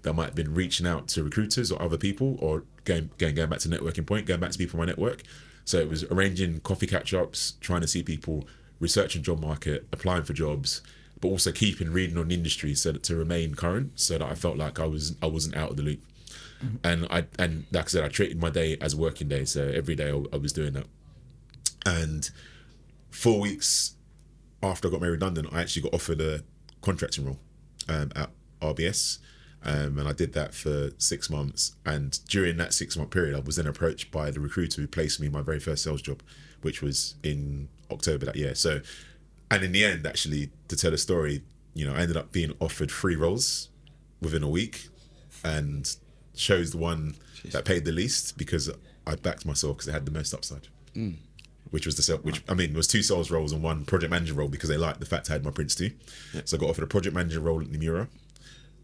that might have been reaching out to recruiters or other people, or going back to networking point, going back to people in my network. So it was arranging coffee catch-ups, trying to see people, researching job market, applying for jobs, but also keeping reading on the industry so that to remain current, so that I felt like I wasn't out of the loop. And like I said, I treated my day as a working day, so every day I was doing that. And 4 weeks after I got made redundant, I actually got offered a contracting role at RBS. And I did that for 6 months. And during that 6-month period, I was then approached by the recruiter who placed me in my very first sales job, which was in October that year. So, and in the end, actually, to tell a story, I ended up being offered 3 roles within a week, and chose the one that paid the least because I backed myself because it had the most upside. Which was it was 2 sales roles and 1 project manager role because they liked the fact I had my Prince 2. Yeah. So I got offered a project manager role at Nomura,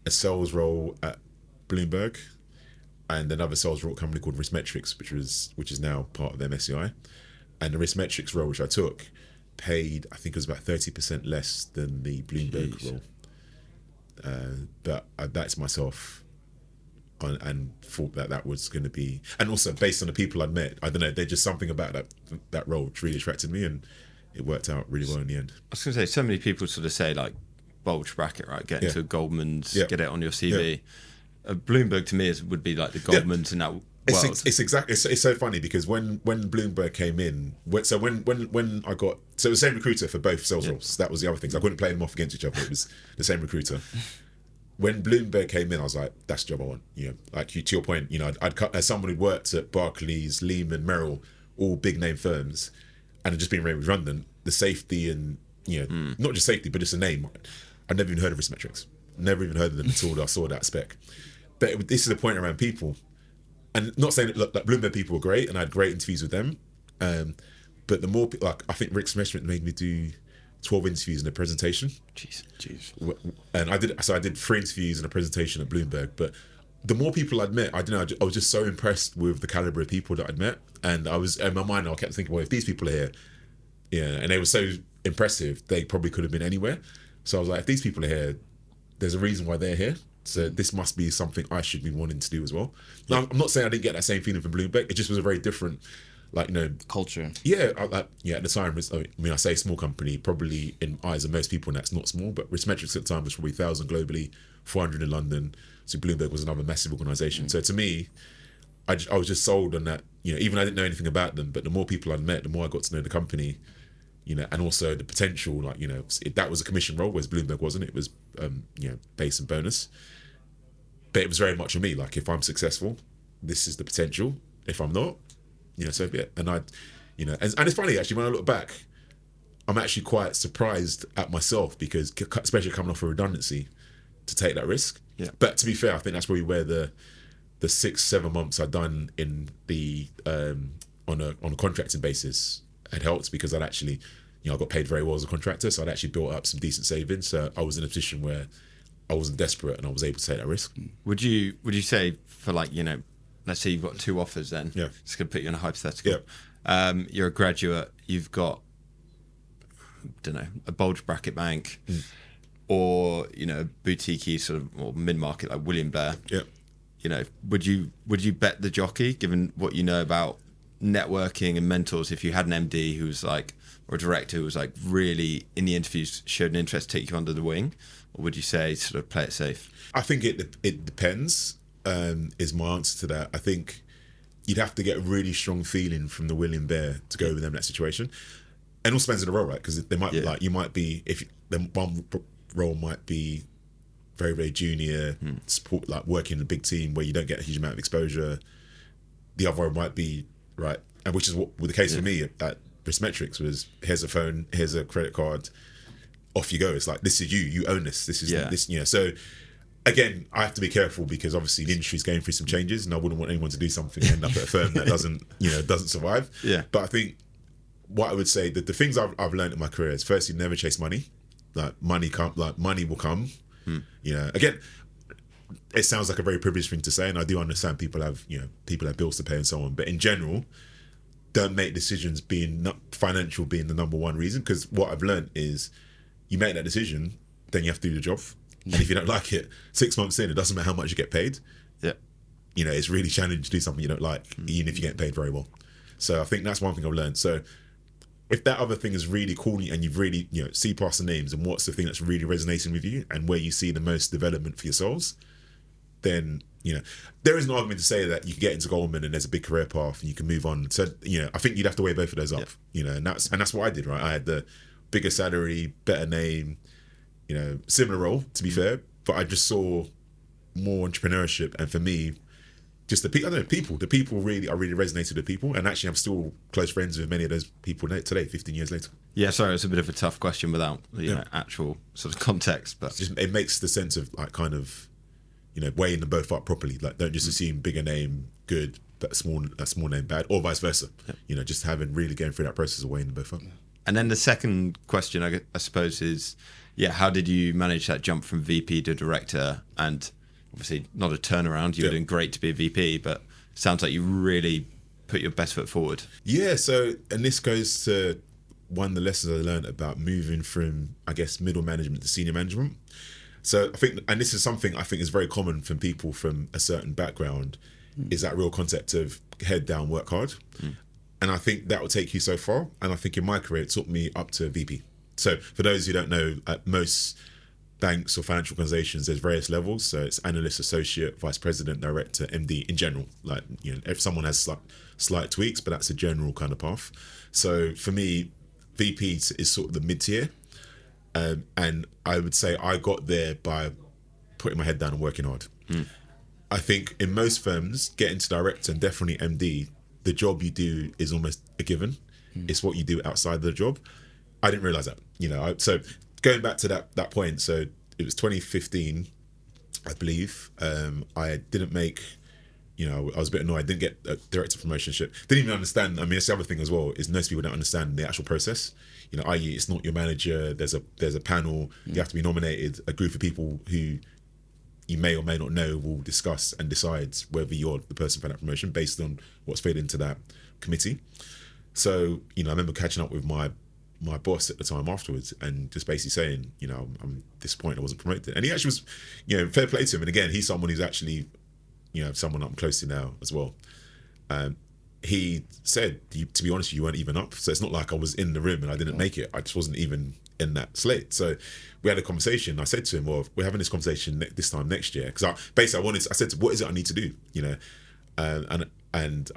a sales role at Bloomberg, and another sales role at a company called Riskmetrics, which is now part of MSCI. And the Riskmetrics role, which I took, paid, I think it was about 30% less than the Bloomberg role. But I backed myself and thought that was going to be, and also based on the people I'd met, I don't know, there's just something about that role which really attracted me, and it worked out really well in the end. I was going to say, so many people sort of say like bulge bracket, right? Get into Goldman's, get it on your CV. Bloomberg to me would be like the Goldman's in that world. It's so funny because when Bloomberg came in, so when I got, so it was the same recruiter for both sales roles. That was the other thing. So I couldn't play them off against each other. It was the same recruiter. When Bloomberg came in, I was like, that's the job I want. Like to your point, I'd cut as someone who worked at Barclays, Lehman, Merrill, all big name firms, and had just been made redundant. The safety and not just safety, but just a name. I'd never even heard of Riskmetrics. Never even heard of them until I saw that spec. But this is the point around people, and not saying that Bloomberg people were great, and I had great interviews with them. But the more I think Riskmetrics made me do 12 interviews and a presentation. Jeez. And I did 3 interviews and a presentation at Bloomberg. But the more people I'd met, I was just so impressed with the caliber of people that I'd met. And I was, in my mind, I kept thinking, well, if these people are here, and they were so impressive, they probably could have been anywhere. So I was like, if these people are here, there's a reason why they're here. So this must be something I should be wanting to do as well. Now, I'm not saying I didn't get that same feeling from Bloomberg. It just was a very different, culture. Yeah, at the time, I say small company, probably in eyes of most people, and that's not small, but Riskmetrics at the time was probably 1,000 globally, 400 in London. So Bloomberg was another massive organisation. So to me, I was just sold on that. Even I didn't know anything about them, but the more people I'd met, the more I got to know the company. And also the potential. That was a commission role, whereas Bloomberg wasn't. It was base and bonus. But it was very much on me. Like, if I'm successful, this is the potential. If I'm not, so be it. And and it's funny actually when I look back, I'm actually quite surprised at myself because, especially coming off a redundancy, to take that risk. Yeah. But to be fair, I think that's probably where the 6-7 months I'd done in the on a contracting basis had helped, because I'd actually, I got paid very well as a contractor, so I'd actually built up some decent savings. So I was in a position where I wasn't desperate and I was able to take that risk. Would you say for let's say you've got 2 offers then. Yeah. Just going to put you in a hypothetical. Yeah. You're a graduate, you've got, I don't know, a bulge bracket bank or, a boutique sort of, or mid-market like William Blair. Yeah. Would you bet the jockey, given what you know about networking and mentors, if you had an MD who was or a director who was really in the interviews showed an interest to take you under the wing? Or would you say sort of play it safe? I think it depends. Is my answer to that. I think you'd have to get a really strong feeling from the William Bear to go with them in that situation, and also depends on the role, right? Because they might be you might be, if the one role might be very, very junior, support, working in a big team where you don't get a huge amount of exposure. The other one might be right, and which is what the case for me at Riskmetrics was, here's a phone, here's a credit card, off you go. It's like, this is you own this. This is this. So. Again, I have to be careful because obviously the industry is going through some changes, and I wouldn't want anyone to do something and end up at a firm that doesn't survive. Yeah. But I think what I would say, that the things I've learned in my career is, firstly, never chase money. Money will come. Again, it sounds like a very privileged thing to say, and I do understand people have bills to pay and so on. But in general, don't make decisions financial being the number one reason, because what I've learned is, you make that decision, then you have to do the job. And if you don't like it, 6 months in, it doesn't matter how much you get paid. Yeah. It's really challenging to do something you don't like, even if you get paid very well. So I think that's one thing I've learned. So if that other thing is really calling and you've really, see past the names and what's the thing that's really resonating with you and where you see the most development for yourselves, then, there is an argument to say that you can get into Goldman and there's a big career path and you can move on. So, I think you'd have to weigh both of those up, and that's what I did, right? I had the bigger salary, better name, similar role, to be fair, but I just saw more entrepreneurship. And for me, just the people really, I really resonated with people. And actually, I'm still close friends with many of those people today, 15 years later. Yeah, sorry, it's a bit of a tough question without actual sort of context, but it makes the sense of like kind of, weighing them both up properly. Like, don't just assume bigger name good, but a small name bad, or vice versa. Just having really going through that process of weighing them both up. And then the second question, I suppose, is, how did you manage that jump from VP to director? And obviously not a turnaround. You were doing great to be a VP, but it sounds like you really put your best foot forward. Yeah. So, and this goes to one of the lessons I learned about moving from, I guess, middle management to senior management. So I think, and this is something I think is very common from people from a certain background, is that real concept of head down, work hard. And I think that will take you so far. And I think in my career, it took me up to VP. So for those who don't know, at most banks or financial organizations, there's various levels. So it's analyst, associate, vice president, director, MD in general. Like, if someone has slight tweaks, but that's a general kind of path. So for me, VP is sort of the mid-tier. And I would say I got there by putting my head down and working hard. I think in most firms, getting to director and definitely MD, the job you do is almost a given. It's what you do outside the job. I didn't realize that, so going back to that point, so it was 2015, I believe. I didn't make, I was a bit annoyed. I didn't get a director promotionship. Didn't even understand. I mean, that's the other thing as well, is most people don't understand the actual process. I.e., it's not your manager. There's a panel. You have to be nominated. A group of people who you may or may not know will discuss and decide whether you're the person for that promotion based on what's fed into that committee. So, I remember catching up with my boss at the time afterwards and just basically saying, I'm disappointed I wasn't promoted. And he actually was, fair play to him. And again, he's someone who's actually, someone I'm close to now as well. He said, to be honest, you weren't even up. So it's not like I was in the room and I didn't make it. I just wasn't even in that slate. So we had a conversation. I said to him, well, we're having this conversation this time next year. Because I said, what is it I need to do? And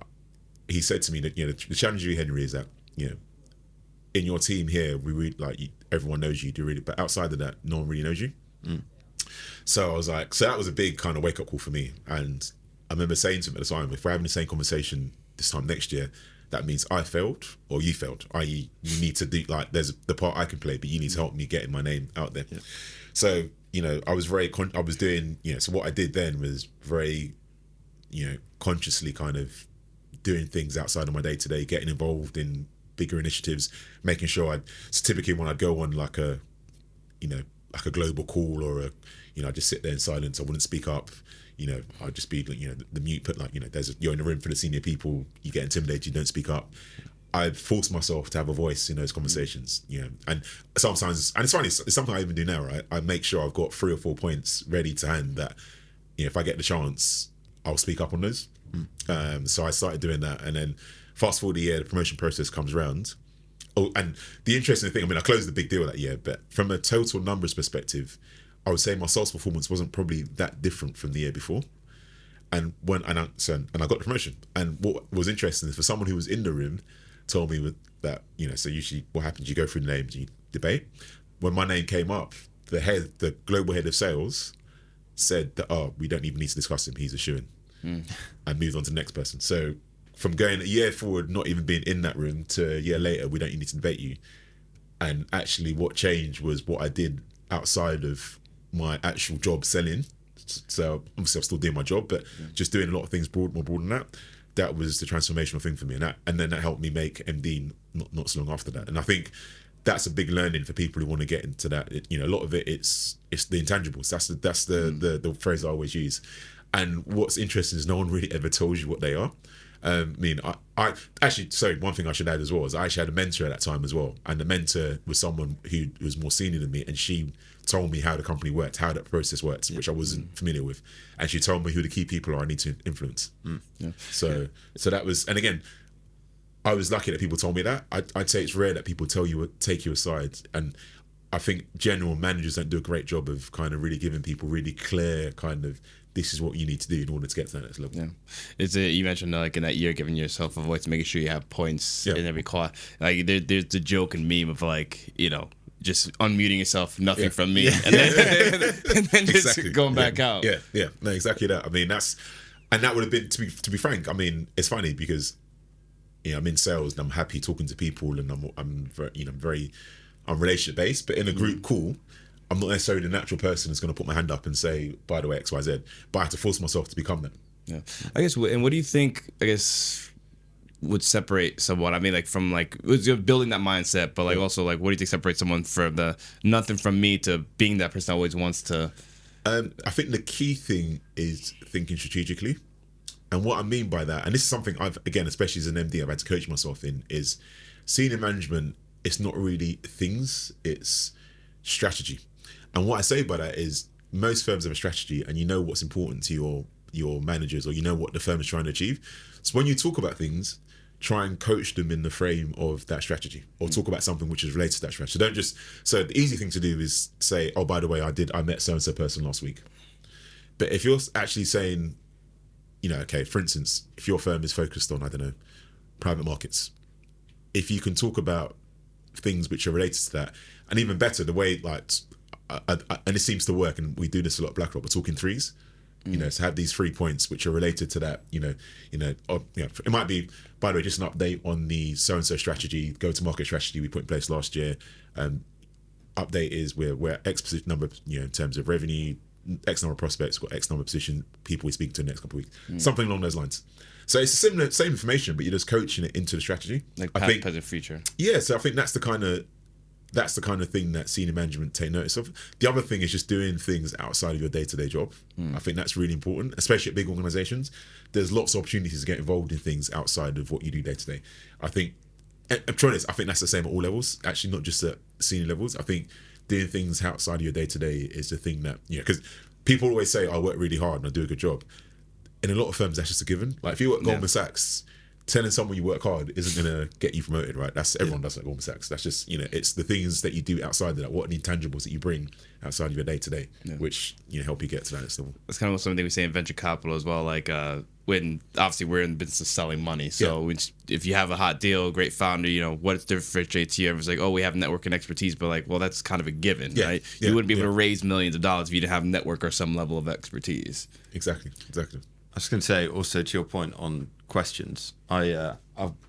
he said to me that, the challenge you, Henry, is that, in your team here, we really, like, everyone knows you, do really, but outside of that, no one really knows you. So I was like, so that was a big kind of wake up call for me. And I remember saying to him at the time, if we're having the same conversation this time next year, that means I failed or you failed, i.e. you need to do, like, there's the part I can play, but you need to help me getting my name out there. So, I was I was doing, so what I did then was very, consciously kind of doing things outside of my day-to-day, getting involved in bigger initiatives, making sure so typically when I'd go on like a global call or I'd just sit there in silence. I wouldn't speak up. I'd just be, the mute, but you're in a room for the senior people, you get intimidated, you don't speak up. I force myself to have a voice in those conversations, and sometimes, and it's funny, it's something I even do now, right? I make sure I've got 3 or 4 points ready to hand that, if I get the chance, I'll speak up on those. So I started doing that, and then fast forward a year, the promotion process comes around. Oh, and the interesting thing, I closed the big deal that year, but from a total numbers perspective, I would say my sales performance wasn't probably that different from the year before. And I got the promotion. And what was interesting is for someone who was in the room, told me that, so usually what happens, you go through the names, you debate. When my name came up, the global head of sales said that, we don't even need to discuss him, he's a shoo-in. And moved on to the next person. So from going a year forward, not even being in that room, to a year later, we don't even need to debate you. And actually what changed was what I did outside of my actual job selling. So obviously I'm still doing my job, but just doing a lot of things more broad than that. That was the transformational thing for me. And then that helped me make MD not so long after that. And I think that's a big learning for people who want to get into that. A lot of it's the intangibles. That's the phrase I always use. And what's interesting is no one really ever tells you what they are. I actually, sorry, one thing I should add as well is I actually had a mentor at that time as well. And the mentor was someone who was more senior than me, and she told me how the company worked, how that process works, which I wasn't familiar with. And she told me who the key people are I need to influence. So that was, and again, I was lucky that people told me that. I'd say it's rare that people take you aside, and I think general managers don't do a great job of kind of really giving people really clear kind of, this is what you need to do in order to get to that next level. Yeah, you mentioned like in that year giving yourself a voice, making sure you have points in every call. Like there's the joke and meme of like, you know, just unmuting yourself, nothing from me, and then just going back out. Yeah, no, exactly that. I mean, that would have been, to be frank. I mean, it's funny because, you know, I'm in sales and I'm happy talking to people, and I'm relationship based, but in a group call, I'm not necessarily the natural person that's going to put my hand up and say, by the way, X, Y, Z. But I have to force myself to become that. Yeah, I guess. And what do you think, I guess, would separate someone? I mean, like from like building that mindset, but like also like, what do you think separates someone from the nothing from me to being that person that always wants to? I think the key thing is thinking strategically. And what I mean by that, and this is something I've, again, especially as an MD, I've had to coach myself in, is senior management. It's not really things, it's strategy. And what I say by that is most firms have a strategy, and you know what's important to your managers, or you know what the firm is trying to achieve. So when you talk about things, try and coach them in the frame of that strategy, or talk about something which is related to that strategy. So so the easy thing to do is say, oh, by the way, I met so-and-so person last week. But if you're actually saying, you know, okay, for instance, if your firm is focused on, I don't know, private markets, if you can talk about things which are related to that, and even better, the way like, and it seems to work, and we do this a lot at BlackRock, we're talking threes. You know, to have these 3 points which are related to that, it might be, by the way, just an update on the so-and-so strategy, go-to-market strategy we put in place last year. Update is we're X number, you know, in terms of revenue, X number of prospects, got X number of position people we speak to in the next couple of weeks, something along those lines. So it's a same information, but you're just coaching it into the strategy. Like past, present, future. Yeah, so I think that's the kind of thing that senior management take notice of. The other thing is just doing things outside of your day-to-day job. I think that's really important, especially at big organizations. There's lots of opportunities to get involved in things outside of what you do day-to-day. I think, and I'm trying this, I think that's the same at all levels, actually, not just at senior levels. I think doing things outside of your day-to-day is the thing that, you know, because people always say, I work really hard and I do a good job. In a lot of firms, that's just a given. Like if you work at Goldman Sachs, telling someone you work hard isn't going to get you promoted, right? Everyone does that at Goldman Sachs. That's just, you know, it's the things that you do outside of that, what are the intangibles that you bring outside of your day-to-day, which, you know, help you get to that next level. That's kind of something we say in venture capital as well, like when obviously we're in the business of selling money. So if you have a hot deal, great founder, you know, what differentiates you? Everyone's like, oh, we have network and expertise, but like, well, that's kind of a given, right? You wouldn't be able to raise millions of dollars if you didn't have network or some level of expertise. Exactly. I was going to say, also to your point on questions, I'll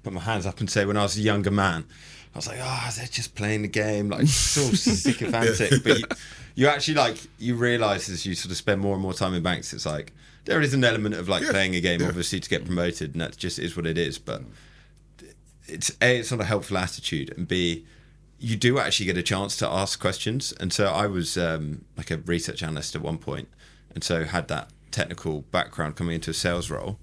put my hands up and say, when I was a younger man, I was like, oh, they're just playing the game, like so sycophantic. But you actually like, you realise as you sort of spend more and more time in banks, it's like, there is an element of like playing a game, obviously, to get promoted, and that just is what it is. But it's A, it's not a helpful attitude, and B, you do actually get a chance to ask questions. And so I was like a research analyst at one point, and so had that technical background coming into a sales role.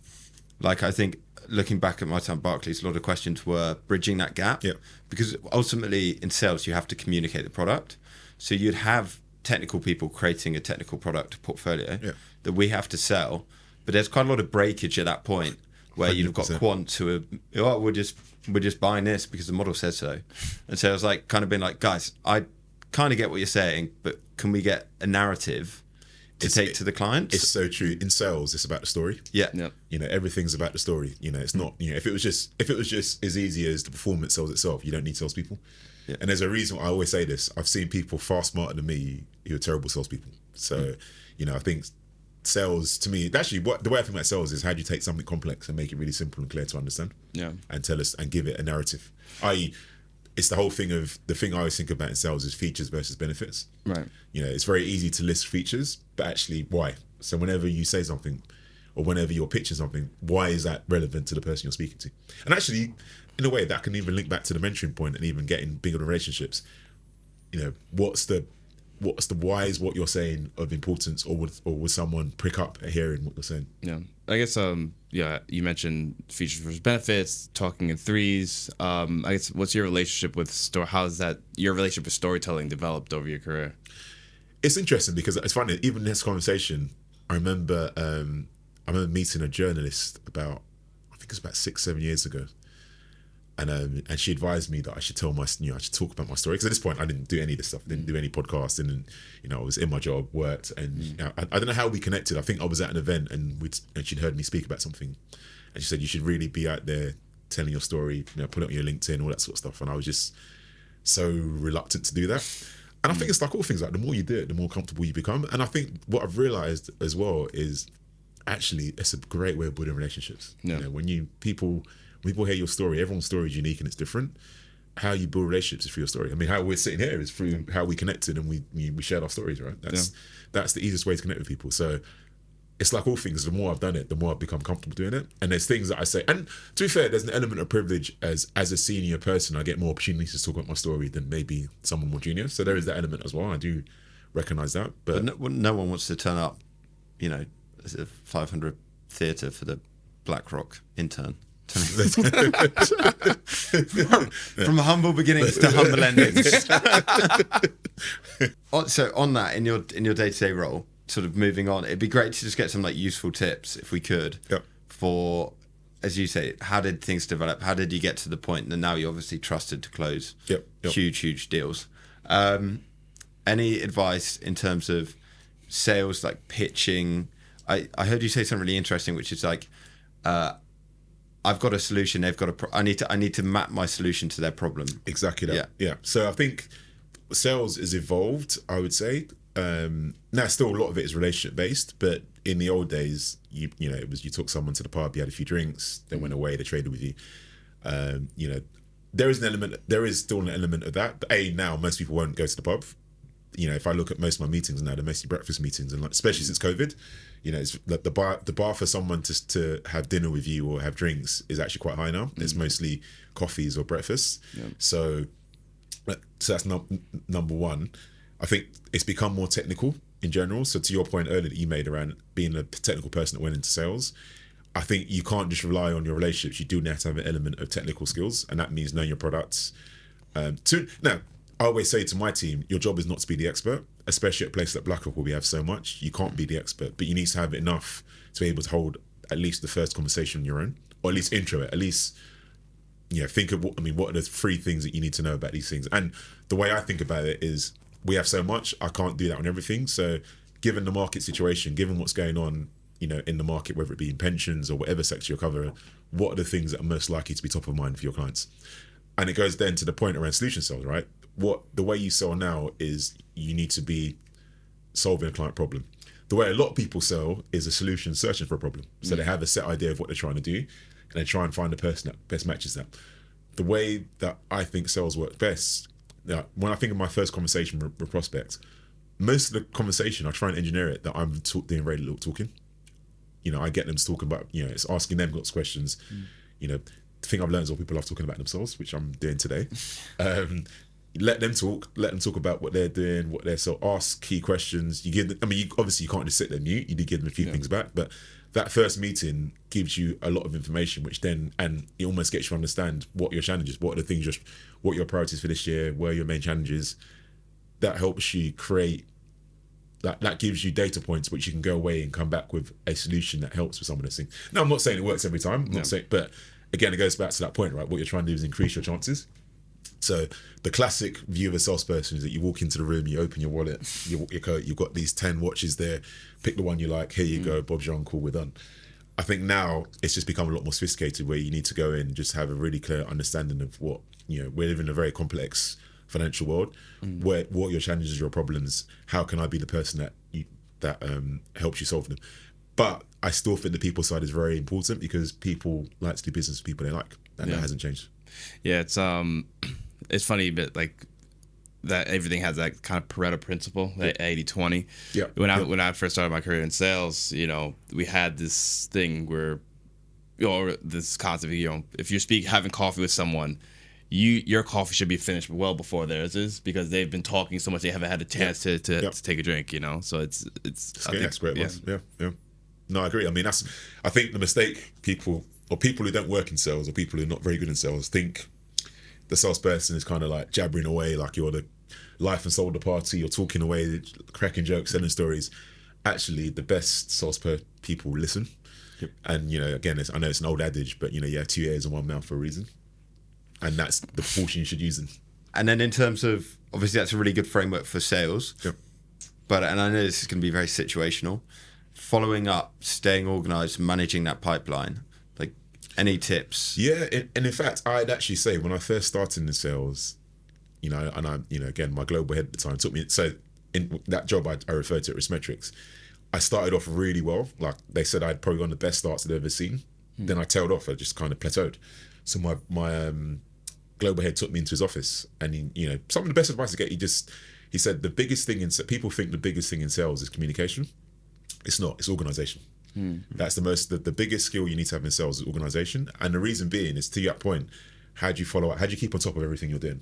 Like, I think looking back at my time at Barclays, a lot of questions were bridging that gap, because ultimately in sales you have to communicate the product. So you'd have technical people creating a technical product portfolio that we have to sell, but there's quite a lot of breakage at that point where 100%. You've got quants who are, oh, we're just buying this because the model says so. And so I was like, kind of being like, guys, I kind of get what you're saying, but can we get a narrative to take to the clients? It's so true. In sales, it's about the story. Yeah. You know, everything's about the story. You know, it's not, you know, if it was just as easy as the performance sells itself, you don't need salespeople. Yeah. And there's a reason I always say this. I've seen people far smarter than me who are terrible salespeople. So, you know, I think sales, to me, actually, the way I think about sales is how do you take something complex and make it really simple and clear to understand? Yeah. And tell us and give it a narrative. I.e., it's the whole thing of, the thing I always think about in sales is features versus benefits. Right. You know, it's very easy to list features, but actually why? So whenever you say something or whenever you're pitching something, why is that relevant to the person you're speaking to? And actually, in a way, that can even link back to the mentoring point and even getting bigger relationships. You know, what's the why is what you're saying of importance, or would someone prick up at hearing what you're saying? Yeah, I guess you mentioned features versus benefits, talking in threes. I guess what's your relationship with how's that your relationship with storytelling developed over your career? It's interesting because it's funny. Even in this conversation, I remember meeting a journalist about 6-7 years ago, and she advised me that I should tell I should talk about my story, because at this point I didn't do any of this stuff. I didn't do any podcasting, and I was in my job, worked, and I don't know how we connected. I think I was at an event, and she'd heard me speak about something, and she said you should really be out there telling your story, put it on your LinkedIn, all that sort of stuff. And I was just so reluctant to do that. And I think it's like all things, like the more you do it, the more comfortable you become. And I think what I've realized as well is actually it's a great way of building relationships. When people hear your story, everyone's story is unique and it's different. How you build relationships is through your story. I mean, how we're sitting here is through how we connected and we shared our stories, right? That's the easiest way to connect with people. So it's like all things, the more I've done it, the more I've become comfortable doing it. And there's things that I say, and to be fair, there's an element of privilege as a senior person. I get more opportunities to talk about my story than maybe someone more junior. So there is that element as well. I do recognize that. But no one wants to turn up, as a 500 theatre for the BlackRock intern. From humble beginnings to humble endings. So on that, in your day-to-day role, sort of moving on, it'd be great to just get some like useful tips if we could. For, as you say, how did things develop? How did you get to the point that now you're obviously trusted to close huge deals? Any advice in terms of sales, like pitching? I heard you say something really interesting, which is like, I've got a solution. They've got I need to map my solution to their problem. Exactly that. Yeah. So I think sales has evolved, I would say. Now still a lot of it is relationship based, but in the old days, it was you took someone to the pub, you had a few drinks, they went away, they traded with you. There is still an element of that. But now most people won't go to the pub. If I look at most of my meetings now, they're mostly breakfast meetings, and especially since COVID, it's like the bar for someone to have dinner with you or have drinks is actually quite high now. It's mostly coffees or breakfasts. So that's number one. I think it's become more technical in general. So to your point earlier that you made around being a technical person that went into sales, I think you can't just rely on your relationships. You do have to have an element of technical skills, and that means knowing your products. Now, I always say to my team, your job is not to be the expert, especially at places like BlackRock where we have so much. You can't be the expert, but you need to have enough to be able to hold at least the first conversation on your own, or at least intro it. At least, think of what are the 3 things that you need to know about these things. And the way I think about it is, we have so much, I can't do that on everything. So given the market situation, given what's going on, in the market, whether it be in pensions or whatever sector you're covering, what are the things that are most likely to be top of mind for your clients? And it goes then to the point around solution sales, right? The way you sell now is you need to be solving a client problem. The way a lot of people sell is a solution searching for a problem. So they have a set idea of what they're trying to do, and they try and find the person that best matches that. The way that I think sales works best, when I think of my first conversation with prospects, most of the conversation I try and engineer it that I'm doing very little talking. I get them to talk about, it's asking them lots of questions. The thing I've learned is all people love talking about themselves, which I'm doing today. Let them talk about what they're doing, so ask key questions. You give them, obviously you can't just sit there mute, you do give them a few things back, but that first meeting gives you a lot of information, which then, and it almost gets you to understand what your challenges, what are the things, what your priorities for this year, where are your main challenges. That helps you create, that gives you data points which you can go away and come back with a solution that helps with some of those things. Now, I'm not saying it works every time, I'm not saying, but again, it goes back to that point, right? What you're trying to do is increase your chances. So the classic view of a salesperson is that you walk into the room, you open your wallet, your coat, you've got these 10 watches there, pick the one you like, here you go, Bob's your uncle, we're done. I think now it's just become a lot more sophisticated, where you need to go in and just have a really clear understanding of what, we live in a very complex financial world, what are your challenges, your problems, how can I be the person that helps you solve them. But I still think the people side is very important, because people like to do business with people they like, and that hasn't changed. Yeah, it's funny, but like that everything has that kind of Pareto principle, that 80-20. Yeah. When I first started my career in sales, we had this thing where, this concept, if you're having coffee with someone, your coffee should be finished well before theirs is, because they've been talking so much they haven't had a chance to take a drink. So it's that's great. Yeah. No, I agree. I think the mistake people who don't work in sales, or people who are not very good in sales, think the salesperson is kind of like jabbering away, like you're the life and soul of the party, you're talking away, cracking jokes, selling stories. Actually, the best people listen. Yep. And again, I know it's an old adage, but you have 2 ears and 1 mouth for a reason. and that's the proportion you should use in. And then in terms of, obviously that's a really good framework for sales. Yep. But, and I know this is going to be very situational, following up, staying organized, managing that pipeline, like any tips? Yeah, and in fact, I'd actually say when I first started in sales, you know, and I, you know, again, my global head at the time took me, so in that job I referred to at Riskmetrics, I started off really well. Like they said, I'd probably one of the best starts I'd ever seen. Then I tailed off. I just kind of plateaued. So my global head took me into his office, and he, you know, some of the best advice I get, he said the biggest thing in, people think the biggest thing in sales is communication. It's not. It's organization. That's the biggest skill you need to have in sales is organization. And the reason being is, to that point, how do you follow up? How do you keep on top of everything you're doing?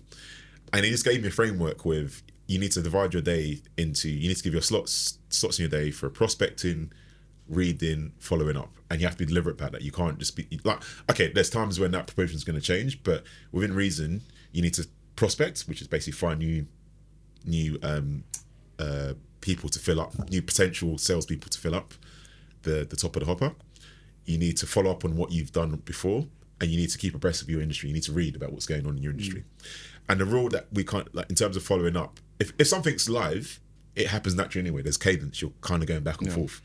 And he just gave me a framework with, you need to divide your day into, you need to give your slots in your day for prospecting, reading, following up, and you have to be deliberate about that. You can't just be like, okay, there's times when that proportion is going to change, but within reason, you need to prospect, which is basically find new people to fill up, new potential salespeople to fill up the top of the hopper. You need to follow up on what you've done before, and you need to keep abreast of your industry. You need to read about what's going on in your industry. And the rule that we can't, like in terms of following up, if something's live, it happens naturally anyway. There's cadence. You're kind of going back and forth.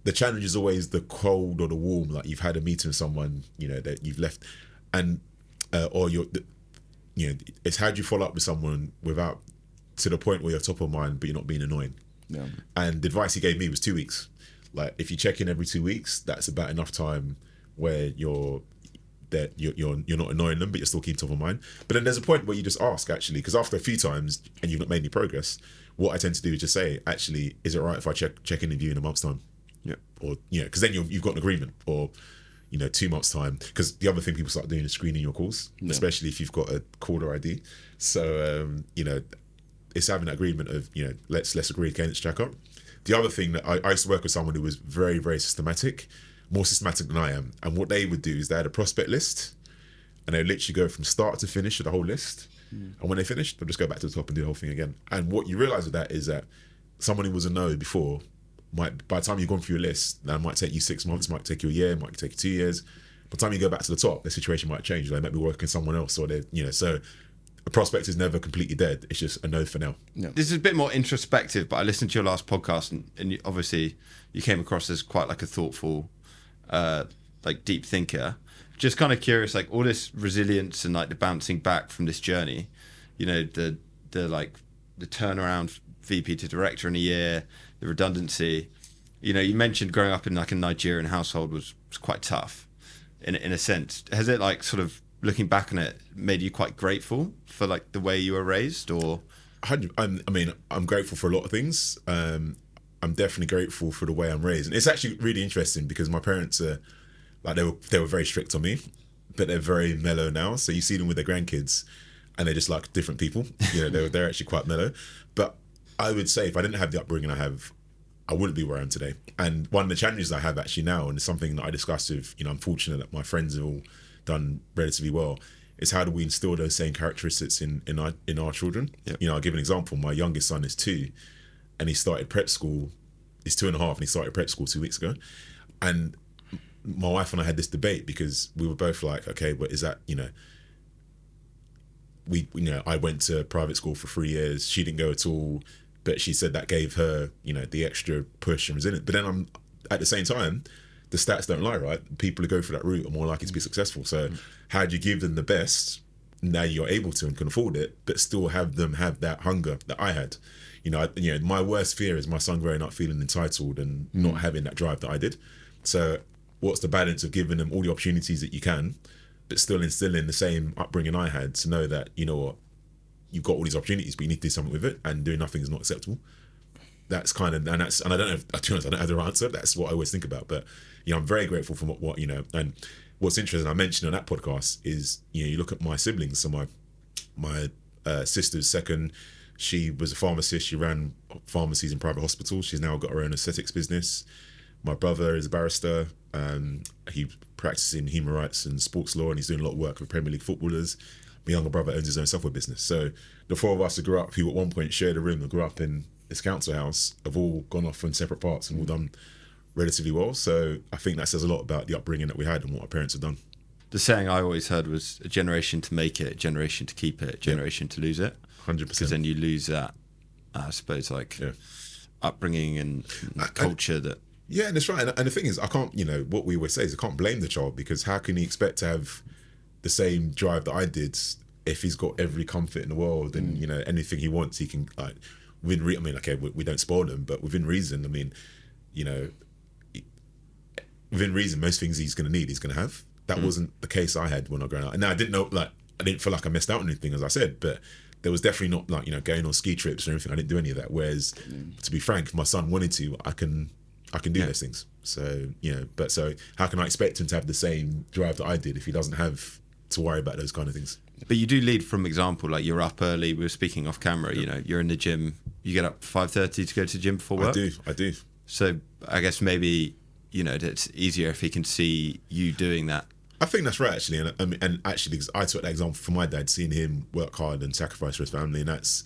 The challenge is always the cold or the warm. Like you've had a meeting with someone, you know, that you've left, and or you're, you know, it's how do you follow up with someone without, to the point where you're top of mind, but you're not being annoying. Yeah. And the advice he gave me was 2 weeks. Like if you check in every 2 weeks, that's about enough time where you're not annoying them, but you're still keeping top of mind. But then there's a point where you just ask, actually, because after a few times and you've not made any progress, what I tend to do is just say, actually, is it right if I check in with you in a month's time? Yeah. Or, you know, because then you've got an agreement, or, you know, 2 months time. Because the other thing people start doing is screening your calls, especially if you've got a caller ID. So, you know, it's having that agreement of, you know, let's agree again, let's check up. The other thing that I used to work with someone who was very, very systematic, more systematic than I am. And what they would do is they had a prospect list, and they would literally go from start to finish with the whole list. And when they finished, they'll just go back to the top and do the whole thing again. And what you realise with that is that someone who was a no before, might, by the time you've gone through your list, that might take you 6 months, might take you a year, might take you 2 years. By the time you go back to the top, the situation might change. They might be working with someone else, or they, you know, so a prospect is never completely dead. It's just a no for now. Yeah. This is a bit more introspective, but I listened to your last podcast, and you, obviously you came across as quite like a thoughtful, like deep thinker. Just kind of curious, like all this resilience and like the bouncing back from this journey, you know, the turnaround VP to director in a year, the redundancy. You know, you mentioned growing up in like a Nigerian household was quite tough in a sense. Has it, like, sort of looking back on it, made you quite grateful for like the way you were raised? Or I mean, I'm grateful for a lot of things. I'm definitely grateful for the way I'm raised, and it's actually really interesting because my parents are like, they were very strict on me, but they're very mellow now. So you see them with their grandkids, and they're just like different people. You know, they're actually quite mellow. But I would say if I didn't have the upbringing I have, I wouldn't be where I am today. And one of the challenges I have actually now, and it's something that I discussed with, you know, I'm fortunate that my friends have all done relatively well, is how do we instill those same characteristics in our children? Yep. You know, I'll give an example. My youngest son is 2, and he started prep school. He's 2.5, and he started prep school 2 weeks ago. And my wife and I had this debate because we were both like, okay, but is that, you know, I went to private school for 3 years. She didn't go at all, but she said that gave her, you know, the extra push and resilience. But then at the same time, the stats don't lie, right? People who go for that route are more likely to be successful. So how do you give them the best? Now you're able to and can afford it, but still have them have that hunger that I had. You know, my worst fear is my son growing up feeling entitled and not having that drive that I did. So what's the balance of giving them all the opportunities that you can, but still instilling the same upbringing I had to know that, you know what, you've got all these opportunities, but you need to do something with it, and doing nothing is not acceptable. That's kind of, and I don't know, to be honest, I don't have the answer. That's what I always think about. But, you know, I'm very grateful for what you know, and what's interesting, I mentioned on that podcast is, you know, you look at my siblings. So my sister's second, she was a pharmacist. She ran pharmacies in private hospitals. She's now got her own aesthetics business. My brother is a barrister. He practices in human rights and sports law, and he's doing a lot of work with Premier League footballers. My younger brother owns his own software business. So the 4 of us who grew up, who at one point shared a room and grew up in this council house, have all gone off in separate parts and all done relatively well. So I think that says a lot about the upbringing that we had and what our parents have done. the saying I always heard was a generation to make it, a generation to keep it, a generation to lose it. 100%. Because then you lose that, I suppose, upbringing and culture that. Yeah, and it's right. And the thing is, I can't, what we always say is I can't blame the child, because how can he expect to have the same drive that I did if he's got every comfort in the world and, anything he wants, he can, like, we don't spoil them, but within reason, within reason, most things he's going to need, he's going to have. That wasn't the case I had when I was growing up. And now I didn't feel like I missed out on anything, as I said, but there was definitely not like, going on ski trips or anything. I didn't do any of that. Whereas, to be frank, if my son wanted to, I can do those things. So, so how can I expect him to have the same drive that I did if he doesn't have to worry about those kind of things? But you do lead from example. Like, you're up early. We were speaking off camera. You're in the gym. You get up 5:30 to go to the gym before work. I do. So I guess maybe it's easier if he can see you doing that. I think that's right, actually, and actually, because I took that example from my dad, seeing him work hard and sacrifice for his family, and that's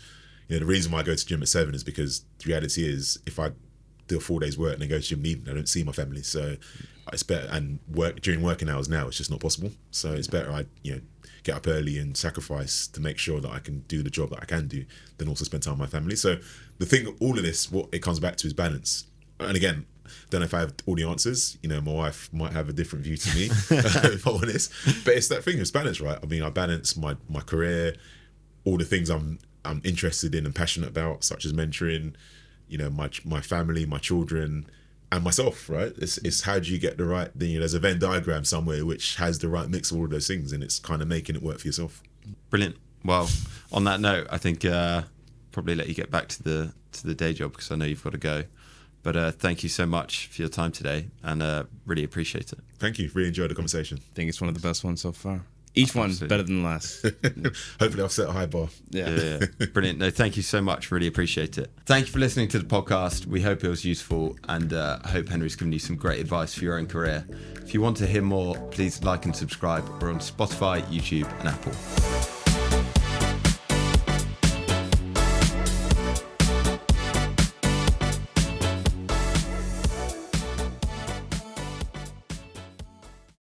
the reason why I go to gym at 7 is because the reality is, if I do a 4 days work and then go to gym in the evening, I don't see my family. So it's better, and work during working hours now, it's just not possible. So it's better I get up early and sacrifice to make sure that I can do the job that I can do, than also spend time with my family. So the thing, all of this, what it comes back to is balance. And again, don't know if I have all the answers. My wife might have a different view to me, if I'm honest. But it's that thing, it's balance, right? I mean, I balance my career, all the things I'm interested in and passionate about, such as mentoring, my family, my children, and myself, right? It's how do you get the right thing? There's a Venn diagram somewhere which has the right mix of all of those things, and it's kind of making it work for yourself. Brilliant. Well, on that note, I think probably let you get back to the day job, because I know you've got to go. But thank you so much for your time today, and really appreciate it. Thank you. Really enjoyed the conversation. I think it's one of the best ones so far. Each one's better than the last. Hopefully I've set a high bar. Yeah. Brilliant. No, thank you so much. Really appreciate it. Thank you for listening to the podcast. We hope it was useful, and I hope Henry's given you some great advice for your own career. If you want to hear more, please like and subscribe. We're on Spotify, YouTube, and Apple.